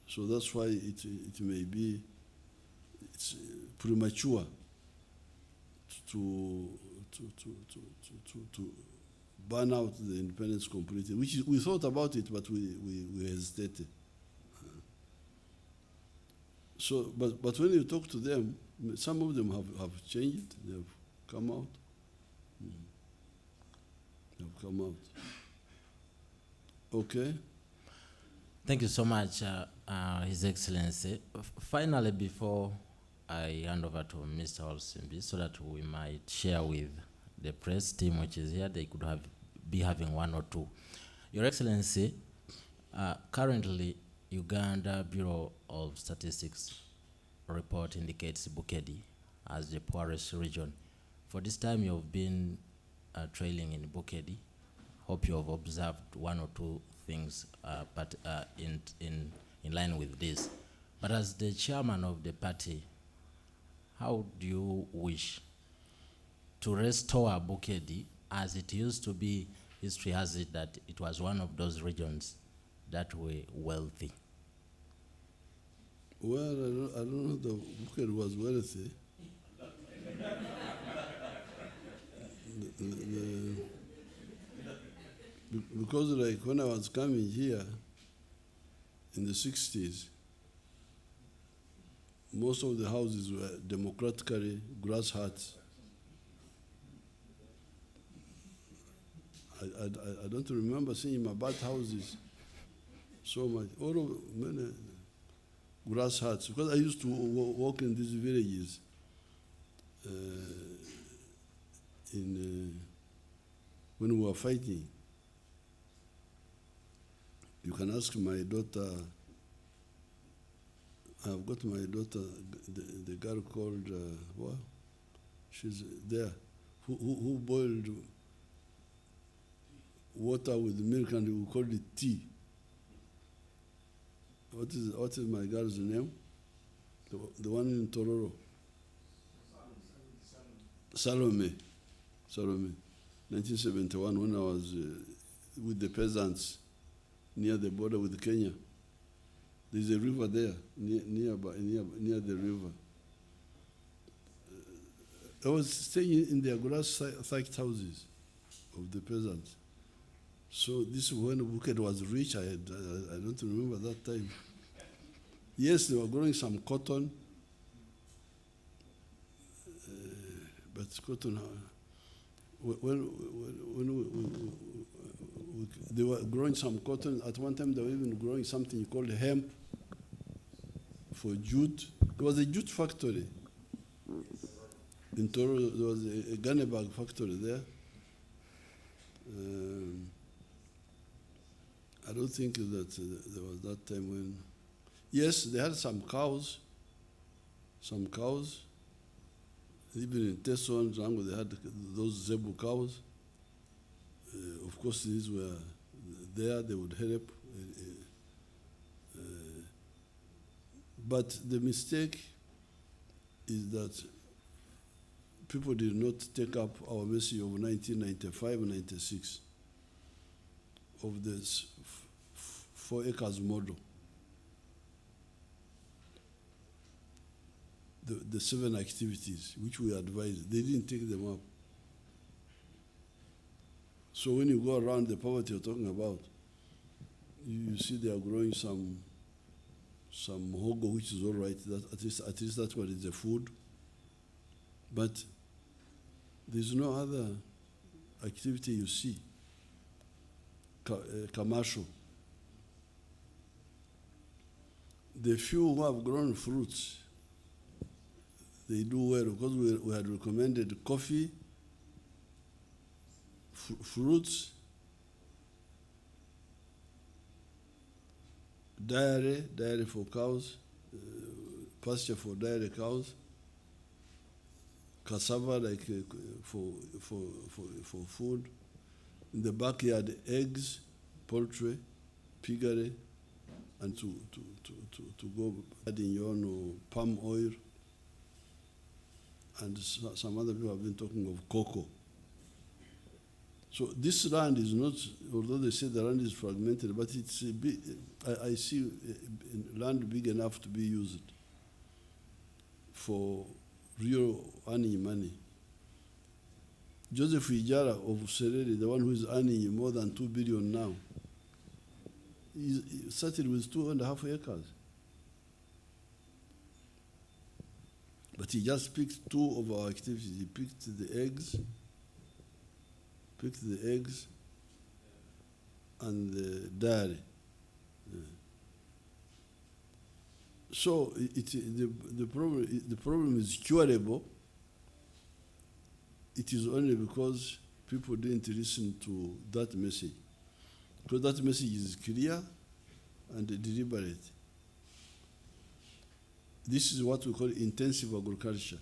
So that's why it may be, it's premature to ban out the independence completely, which we thought about it, but we hesitated. So, but when you talk to them, some of them have changed, they have come out. They have come out. Okay. Thank you so much, His Excellency. Finally, before I hand over to Mr. Olsimbi, so that we might share with the press team which is here, they could be having one or two. Your Excellency, currently, Uganda Bureau of Statistics report indicates Bukedi as the poorest region. For this time, you've been trailing in Bukedi. Hope you have observed one or two things, but in line with this. But as the chairman of the party, how do you wish to restore Bukedi as it used to be? History has it that it was one of those regions that were wealthy. Well, I don't know the Bukedi was wealthy. Because like when I was coming here in the 60s, most of the houses were democratically grass huts. I don't remember seeing Mabat houses so much. All of many grass huts, because I used to walk in these villages when we were fighting. You can ask my daughter. I've got my daughter, the girl called, she's there, who boiled water with milk and we called it tea. What is my girl's name? The one in Tororo. Salome. 1971, when I was with the peasants near the border with Kenya. There's a river there, near the river. I was staying in their grass thatched houses of the peasants. So this is when Bukedi was rich. I don't remember that time. Yes, they were growing some cotton, but cotton. They were growing some cotton. At one time, they were even growing something called hemp for jute. There was a jute factory in Toro. There was a gunny bag factory there. I don't think that there was that time when. Yes, they had some cows. Even in Teso and Zango, they had those zebu cows. Of course, these were there, they would help. But the mistake is that people did not take up our message of 1995-96 of this 4 acres model. The 7 activities which we advised, they didn't take them up. So when you go around the poverty you're talking about, you see they are growing some hogo, which is all right. That at least that's what is the food. But there's no other activity you see. Commercial. The few who have grown fruits, they do well because we had recommended coffee, fruits, dairy for cows, pasture for dairy cows, cassava like for food. In the backyard, eggs, poultry, piggery, and to go adding your own palm oil, and some other people have been talking of cocoa. So this land is not, although they say the land is fragmented, but it's a big, I see land big enough to be used for real earning money. Joseph Ijara of Sereri, the one who is earning more than 2 billion now, he started with 2.5 acres. But he just picked 2 of our activities. He picked the eggs and the dairy. So the problem is curable. It is only because people didn't listen to that message. Because that message is clear and deliberate. This is what we call intensive agriculture.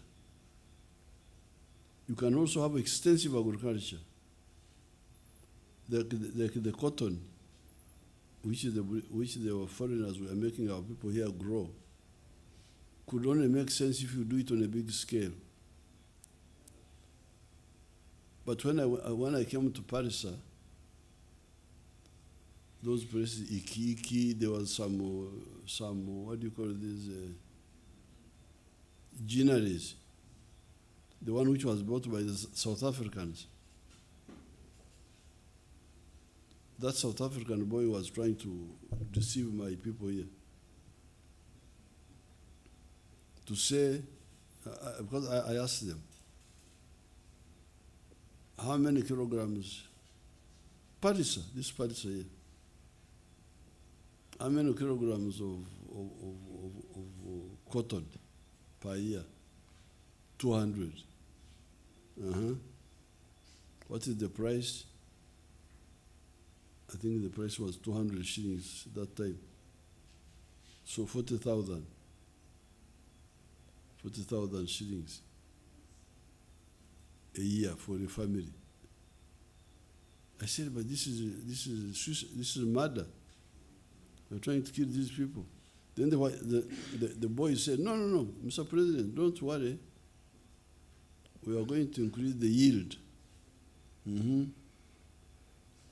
You can also have extensive agriculture. Like the cotton, which the foreigners were making our people here grow, could only make sense if you do it on a big scale. But when I came to Paris, those places, Iki, there was some what do you call these, gineries. The one which was bought by the South Africans. That South African boy was trying to deceive my people here. To say, because I asked them, how many kilograms, this Parisa here, how many kilograms of cotton per year? 200. What is the price? I think the price was 200 shillings that time. So 40,000 shillings a year for a family. I said, but this is murder. We're trying to kill these people. Then the boy said, no, Mr. President, don't worry. We are going to increase the yield.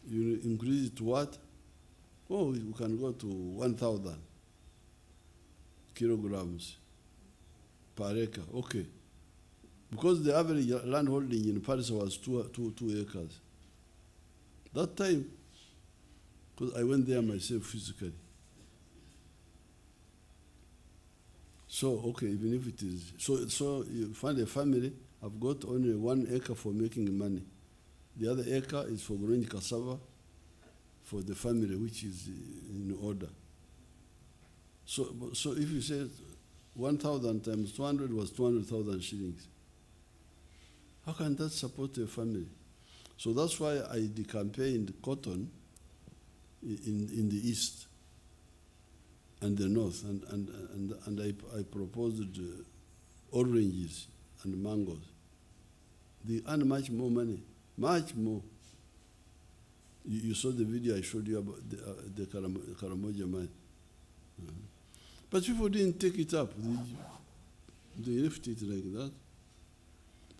You increase it to what? Oh, we can go to 1,000 kilograms per acre. Okay. Because the average land holding in Paris was 2 acres. That time, because I went there myself physically. So, okay, even if it is, so you find a family, I've got only 1 acre for making money. The other acre is for growing cassava for the family, which is in order. So if you say 1,000 times 200 was 200,000 shillings, how can that support a family? So that's why I campaigned cotton in the east and the north, and I proposed oranges and mangoes. They earn much more money, much more. You saw the video I showed you about the Karamoja mine. But people didn't take it up. They left it like that.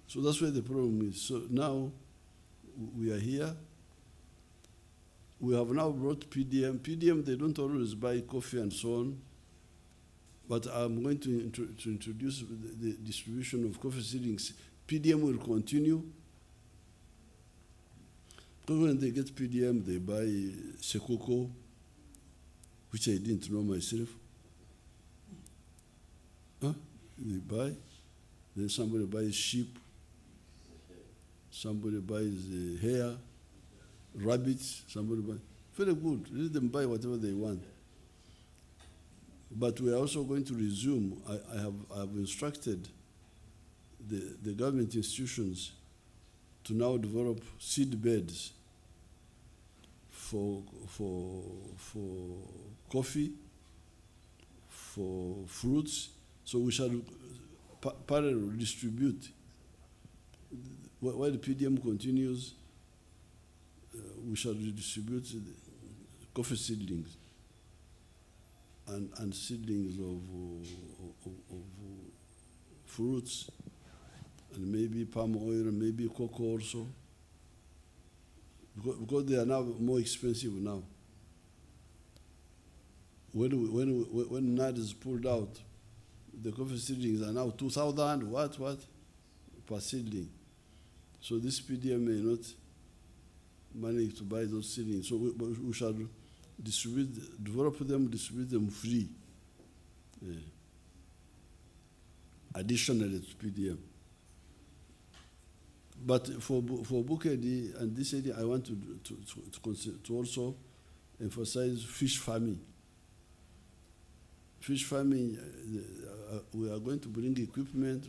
So that's where the problem is. So now we are here. We have now brought PDM. PDM, they don't always buy coffee and so on. But I'm going to introduce the distribution of coffee seedlings. PDM will continue. Because when they get PDM, they buy Sekoko, which I didn't know myself. They buy. Then somebody buys sheep. Somebody buys hare, rabbits. Somebody buys. Very good. Let them buy whatever they want. But we are also going to resume. I have instructed the government institutions to now develop seed beds for coffee, for fruits. So we shall parallel distribute. While the PDM continues, we shall redistribute coffee seedlings. and seedlings of fruits, and maybe palm oil, and maybe cocoa also, because they are now more expensive now. When NAD is pulled out, the coffee seedlings are now 2,000 what per seedling. So this PDM may not manage to buy those seedlings. So we shall develop them, distribute them free, additionally to PDM. But for Bukedi and this area, I want to also emphasize fish farming. Fish farming, we are going to bring equipment,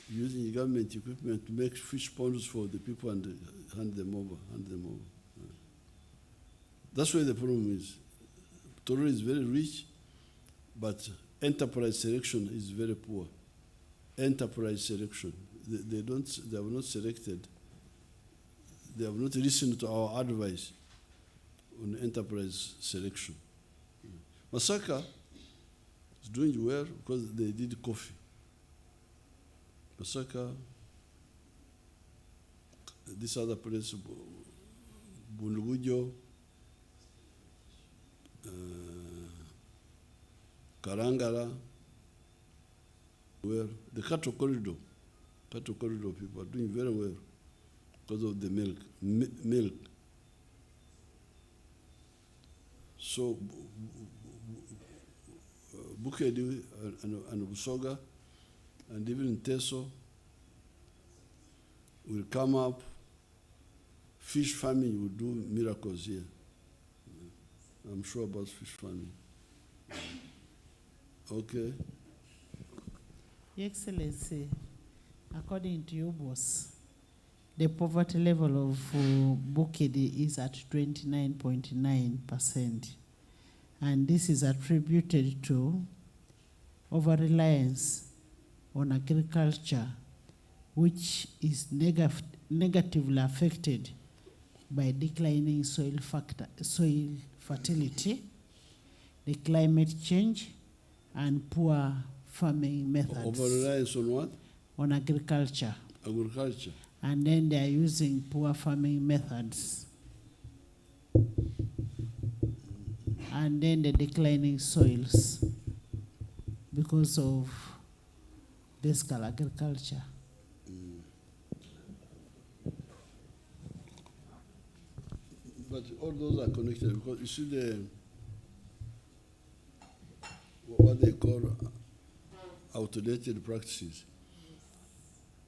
using government equipment to make fish ponds for the people and hand them over. That's where the problem is. Tororo is very rich, but enterprise selection is very poor. Enterprise selection. They have not selected, they have not listened to our advice on enterprise selection. Masaka is doing well because they did coffee. Masaka, this other place, Bundubujo, Karangara, where the cattle corridor people are doing very well because of the milk. So Bukedi and Busoga and even Teso will come up. Fish farming will do miracles here. I'm sure about fish farming. Okay. Your Excellency, according to your boss, the poverty level of Bukedi is at 29.9%. And this is attributed to over-reliance on agriculture, which is negatively affected by declining soil fertility, the climate change, and poor farming methods. Over-reliance on what? On agriculture. Agriculture. And then they are using poor farming methods. And then the declining soils because of basic agriculture. But all those are connected because you see what they call outdated practices.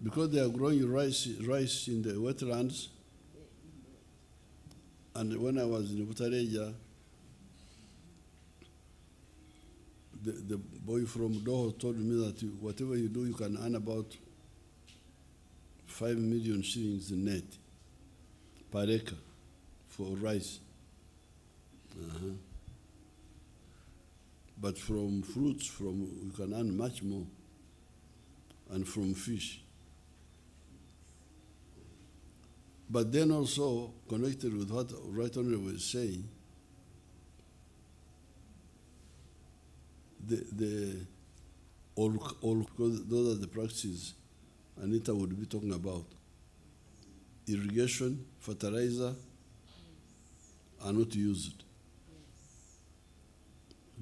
Because they are growing rice in the wetlands, and when I was in Butareja, the boy from Doho told me that whatever you do, you can earn about 5 million shillings net per acre for rice. But from fruits, you can earn much more, and from fish. But then also connected with what Right Honorable was saying, because those are the practices Anita would be talking about. Irrigation, fertilizer are not used.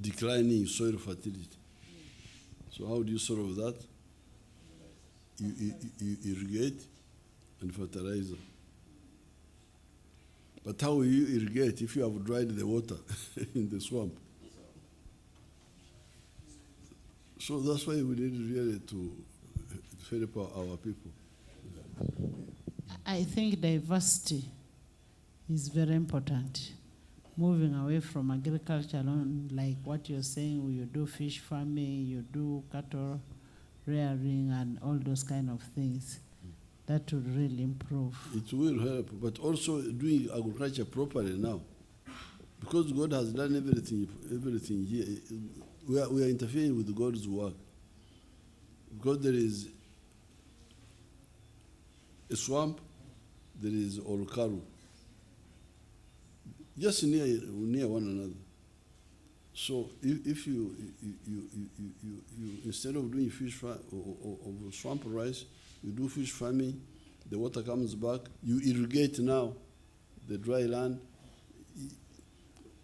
Declining soil fertility. So how do you solve that? You irrigate and fertilizer. But how will you irrigate if you have dried the water in the swamp? So that's why we need really to help our people. I think diversity is very important. Moving away from agriculture alone, like what you're saying, you do fish farming, you do cattle rearing and all those kind of things. That would really improve. It will help, but also doing agriculture properly now. Because God has done everything here. We are interfering with God's work. Because there is a swamp, there is Olukaru. Just near one another. So if you instead of doing fish farm or swamp rice, you do fish farming, the water comes back, you irrigate now the dry land.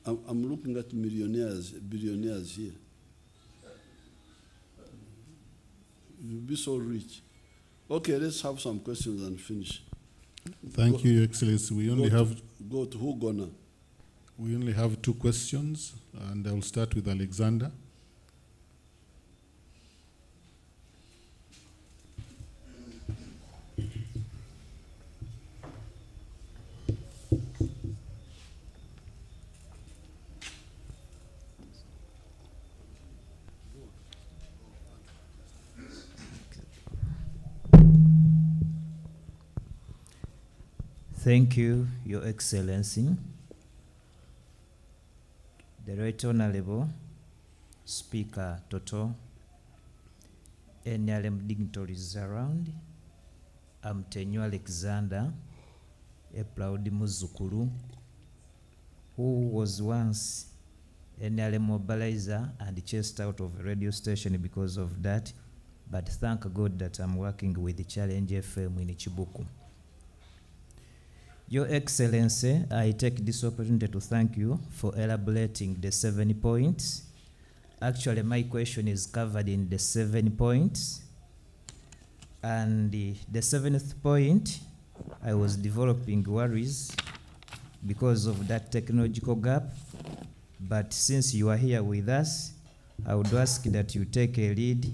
I'm looking at millionaires, billionaires here. You'll be so rich. Okay, let's have some questions and finish. Thank you, Your Excellency. We only have who gonna? We only have 2 questions, and I'll start with Alexander. Thank you, Your Excellency. The Right Honorable Speaker Toto, NRM dignitaries around, I'm Tenyo Alexander, a proud Muzukuru, who was once NRM mobilizer and chased out of a radio station because of that, but thank God that I'm working with the Challenge FM in Chibuku. Your Excellency, I take this opportunity to thank you for elaborating the 7 points. Actually, my question is covered in the 7 points. And the 7th point, I was developing worries because of that technological gap. But since you are here with us, I would ask that you take a lead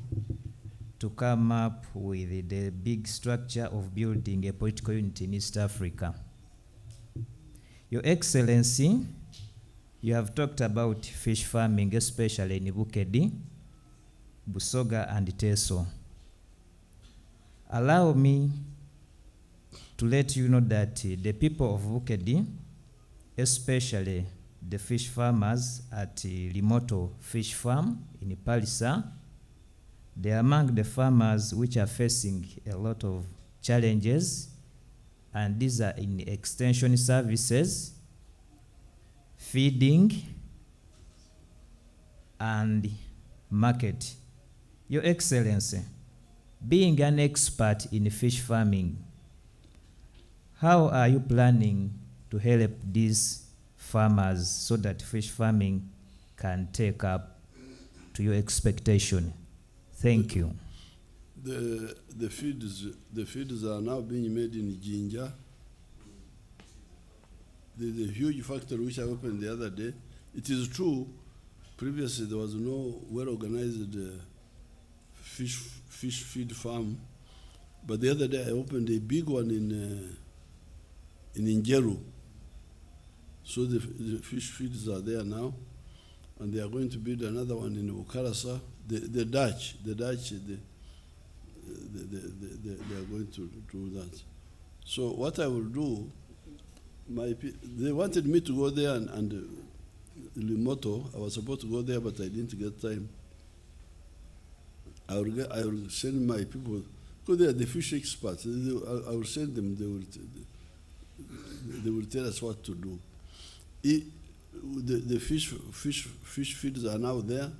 to come up with the big structure of building a political unity in East Africa. Your Excellency, you have talked about fish farming, especially in Bukedi, Busoga, and Teso. Allow me to let you know that the people of Bukedi, especially the fish farmers at Limoto Fish Farm in Palisa, they are among the farmers which are facing a lot of challenges, and these are in extension services, feeding, and market. Your Excellency, being an expert in fish farming, how are you planning to help these farmers so that fish farming can take up to your expectation? Thank you. The feeds are now being made in Jinja. There's a huge factory which I opened the other day. It is true, previously there was no well-organized fish feed farm, but the other day I opened a big one in Njeru. So the fish feeds are there now, and they are going to build another one in Ukarasa. The Dutch, they are going to do that. So what I will do, they wanted me to go there and Limoto. I was supposed to go there, but I didn't get time. I will send my people, because they are the fish experts. I will send them. They will tell us what to do. The fish feeds are now there,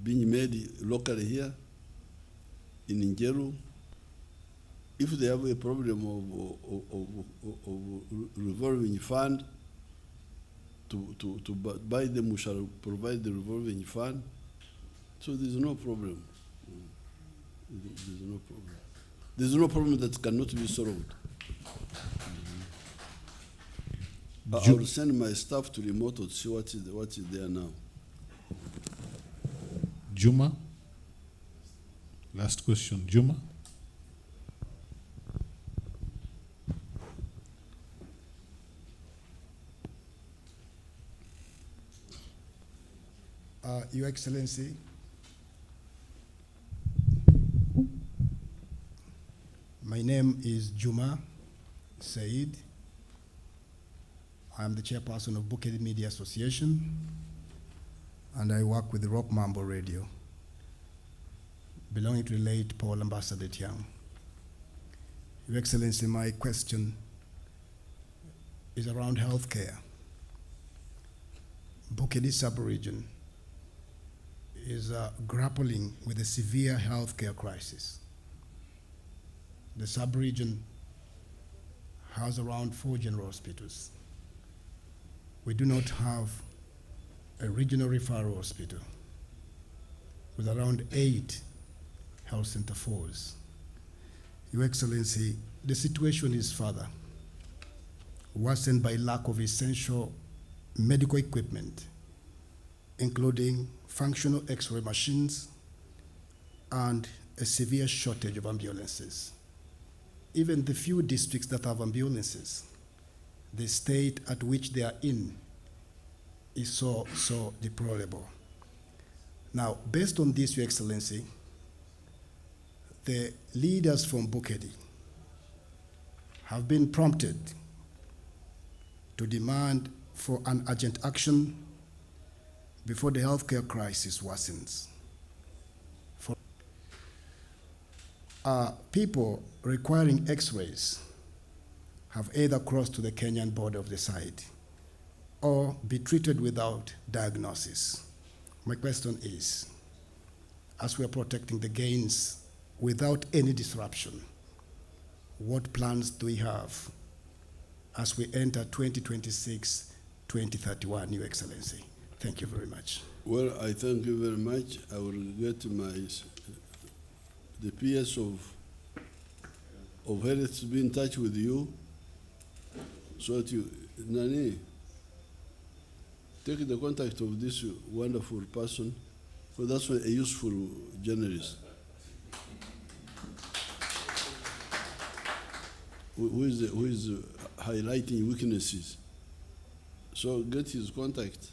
being made locally here in Njeru. If they have a problem of revolving fund, to buy them, we shall provide the revolving fund. So there's no problem. There's no problem. There's no problem that cannot be solved. I will send my staff to remote to see what is there now. Juma. Last question, Juma. Your Excellency, my name is Juma Said. I'm the chairperson of Bukedi Media Association, and I work with Rock Mambo Radio, belonging to the late Paul Ambassador Tiang. Your Excellency, my question is around healthcare. Bukedi sub-region is grappling with a severe healthcare crisis. The sub-region has around 4 general hospitals. We do not have a regional referral hospital with around 8 health center 4s. Your Excellency, the situation is further worsened by lack of essential medical equipment, including functional X-ray machines and a severe shortage of ambulances. Even the few districts that have ambulances, the state at which they are in is so deplorable. Now, based on this, Your Excellency, the leaders from Bukedi have been prompted to demand for an urgent action before the healthcare crisis worsens. People requiring X-rays have either crossed to the Kenyan border of the side or be treated without diagnosis. My question is, as we are protecting the gains without any disruption, what plans do we have as we enter 2026, 2031, Your Excellency? Thank you very much. Well, I thank you very much. I will get the PS of health to be in touch with you so that you, Nani, take the contact of this wonderful person, because that's a useful journalist who is highlighting weaknesses. So get his contact,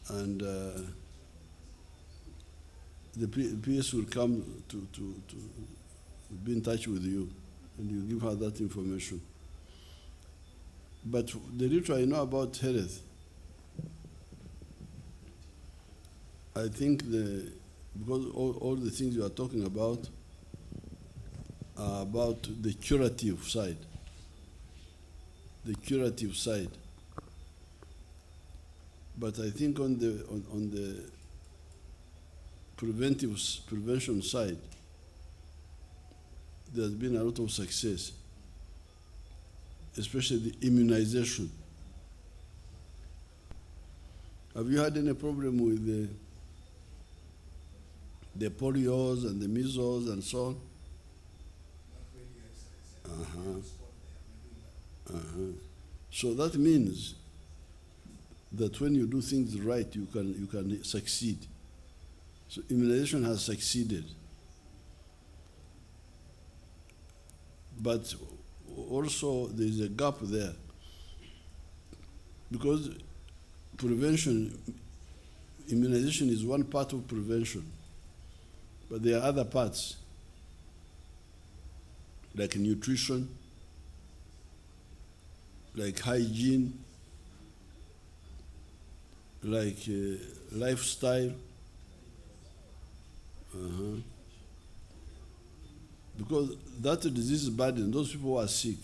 and the PS will come to be in touch with you, and you give her that information. But the little I know about health, I think because all the things you are talking about are about the curative side. The curative side. But I think on the prevention side, there's been a lot of success, especially the immunization. Have you had any problem with the polios and the measles and so on? So that means that when you do things right, you can succeed. So immunization has succeeded. But also there is a gap there, because immunization is one part of prevention, but there are other parts, like nutrition, like hygiene, like lifestyle. Because that disease burden, those people who are sick,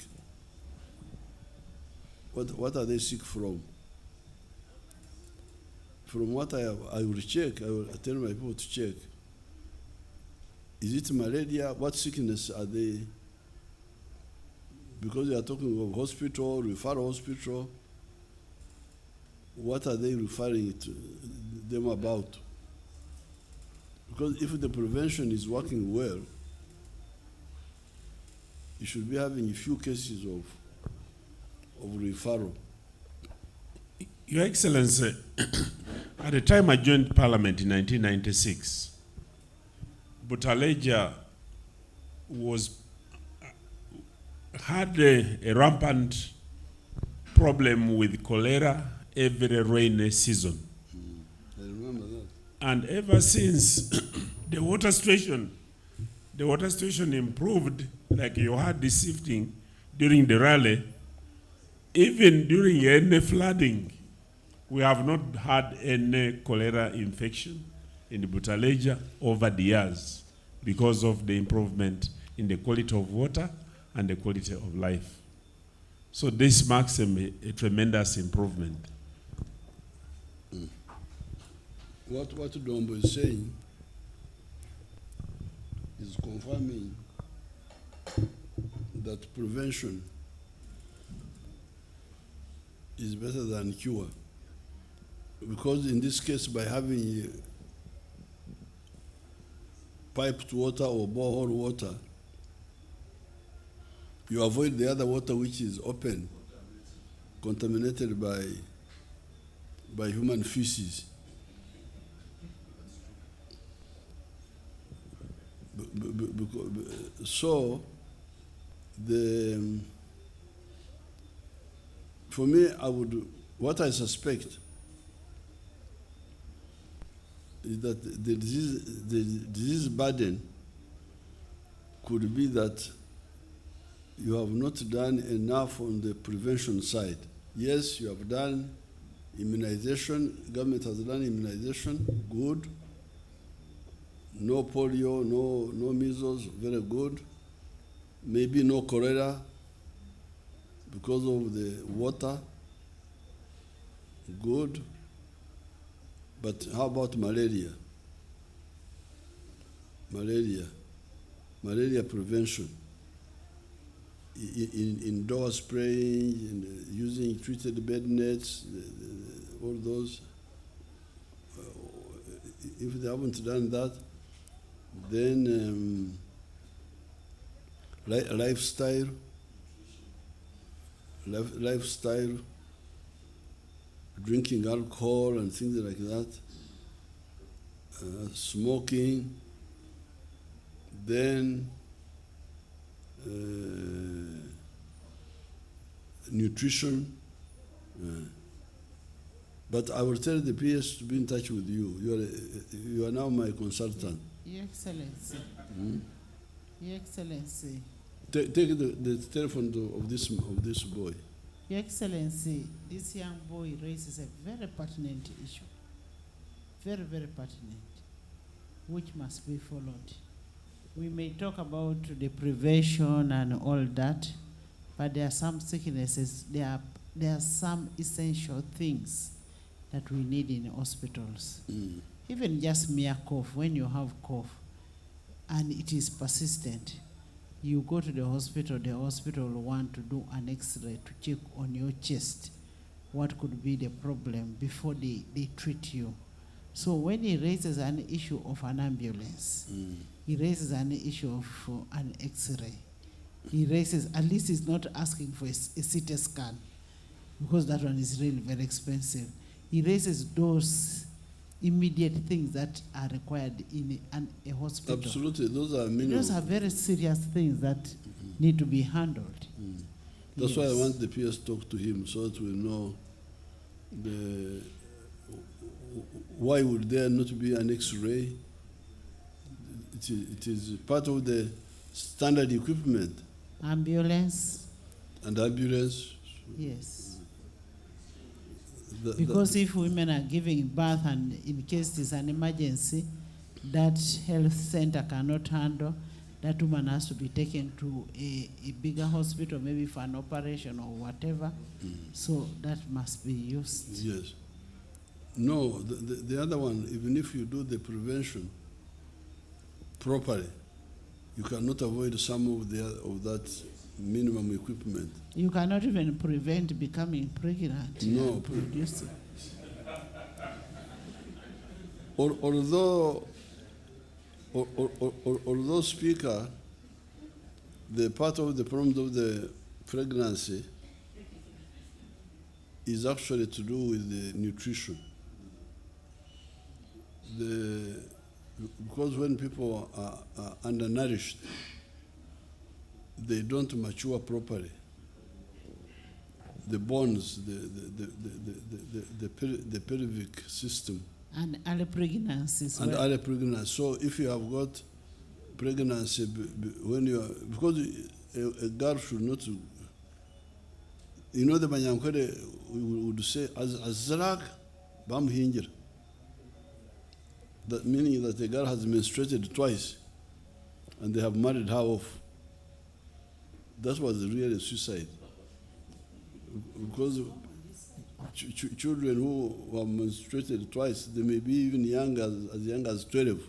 what are they sick from? From what I will check, I will tell my people to check. Is it malaria? What sickness are they? Because they are talking of hospital, referral hospital, what are they referring to them about? Because if the prevention is working well, you should be having a few cases of referral. Your Excellency, at the time I joined Parliament in 1996, Butaleja had a rampant problem with cholera every rainy season. I remember that. And ever since the water situation improved, like you had this evening during the rally, even during any flooding, we have not had any cholera infection in the Butaleja over the years because of the improvement in the quality of water and the quality of life. So this marks a tremendous improvement. What Dombo is saying is confirming that prevention is better than cure. Because in this case, by having piped water or borehole water, you avoid the other water which is open, contaminated by human feces. So, for me, what I suspect is that the disease burden could be that you have not done enough on the prevention side. Yes, you have done immunization, government has done immunization, good. No polio, no measles, very good. Maybe no cholera because of the water, good. But how about malaria? Malaria prevention. Indoor spraying, using treated bed nets, all those. If they haven't done that, then lifestyle, drinking alcohol and things like that, smoking, then nutrition. But I will tell the PS to be in touch with you. You are now my consultant. Your Excellency. Your Excellency. Take the telephone of this boy. Your Excellency, this young boy raises a very pertinent issue. Very, very pertinent, which must be followed. We may talk about the prevention and all that, but there are some sicknesses, there are some essential things that we need in hospitals. Even just mere cough, when you have cough and it is persistent, you go to the hospital will want to do an X-ray to check on your chest what could be the problem before they treat you. So when he raises an issue of an ambulance, he raises an issue of an X-ray, he raises, at least he's not asking for a CT scan, because that one is really very expensive. He raises those immediate things that are required in a hospital. Absolutely, those are minimal. Those are very serious things that need to be handled. That's why I want the PS to talk to him, so that we know why would there not be an X-ray? It is part of the standard equipment. Ambulance. And ambulance. Yes. Because if women are giving birth and in case there's an emergency, that health center cannot handle, that woman has to be taken to a bigger hospital, maybe for an operation or whatever. So that must be used. Yes. No, the other one, even if you do the prevention properly, you cannot avoid some of that minimum equipment. You cannot even prevent becoming pregnant. No. And producing. Although, Speaker, the part of the problem of the pregnancy is actually to do with the nutrition. Because when people are undernourished, they don't mature properly. The bones, the pelvic system. And early pregnancy as well. And early pregnancy. So if you have got pregnancy when you are, because a girl should not, you know, the Banyankwede would say, Azrak Bam Hinger. That meaning that a girl has menstruated twice and they have married her off. That was really a suicide. Because children who were menstruated twice, they may be even as young as 12.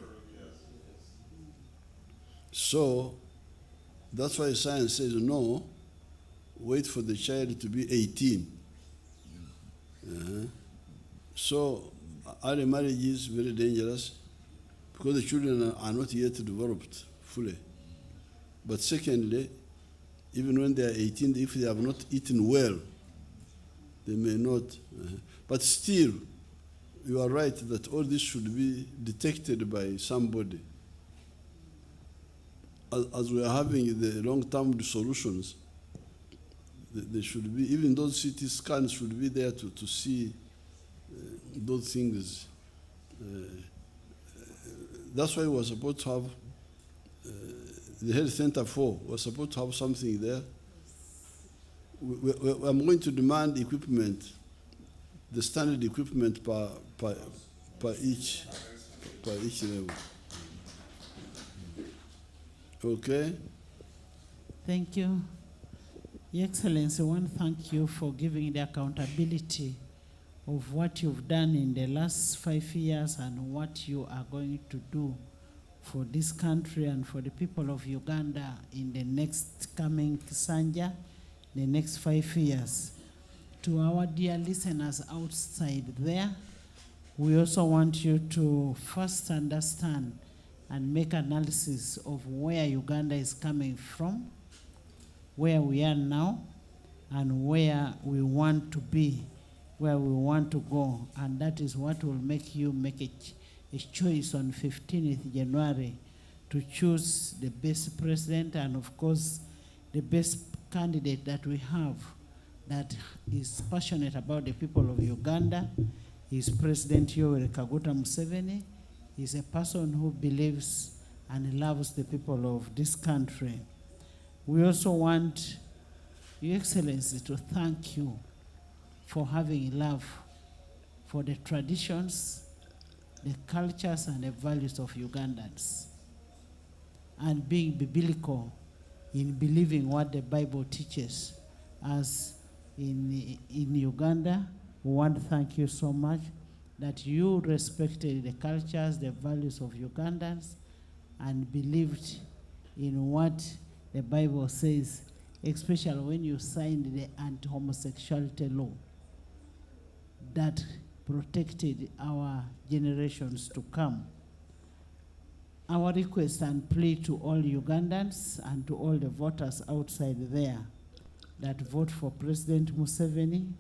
So that's why science says no, wait for the child to be 18. So early marriage is very dangerous because the children are not yet developed fully. But secondly, even when they are 18, if they have not eaten well, they may not. But still, you are right that all this should be detected by somebody. As we are having the long-term solutions, they should be, even those CT scans should be there to see those things. That's why we're supposed to have the health center 4. We're supposed to have something there. I'm going to demand equipment, the standard equipment per each level. Okay? Thank you. Your Excellency, I want to thank you for giving the accountability of what you've done in the last 5 years and what you are going to do for this country and for the people of Uganda in the next coming Kisanja, the next 5 years. To our dear listeners outside there, we also want you to first understand and make analysis of where Uganda is coming from, where we are now, and where we want to be, where we want to go. And that is what will make you make a choice on 15th January to choose the best president and, of course, the best candidate that we have that is passionate about the people of Uganda. Is President Yoweri Kaguta Museveni. He's a person who believes and loves the people of this country. We also want Your Excellency to thank you for having love for the traditions, the cultures, and the values of Ugandans, and being biblical in believing what the Bible teaches. As in Uganda, we want to thank you so much that you respected the cultures, the values of Ugandans, and believed in what the Bible says, especially when you signed the anti-homosexuality law that protected our generations to come. Our request and plea to all Ugandans and to all the voters outside there that vote for President Museveni,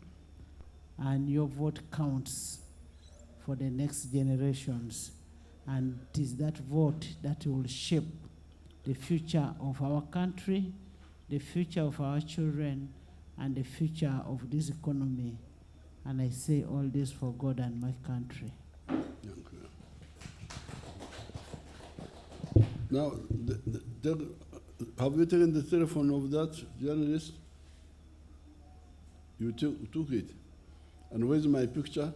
and your vote counts for the next generations. And it is that vote that will shape the future of our country, the future of our children, and the future of this economy. And I say all this for God and my country. Now, have you taken the telephone of that journalist? You took it. And where's my picture?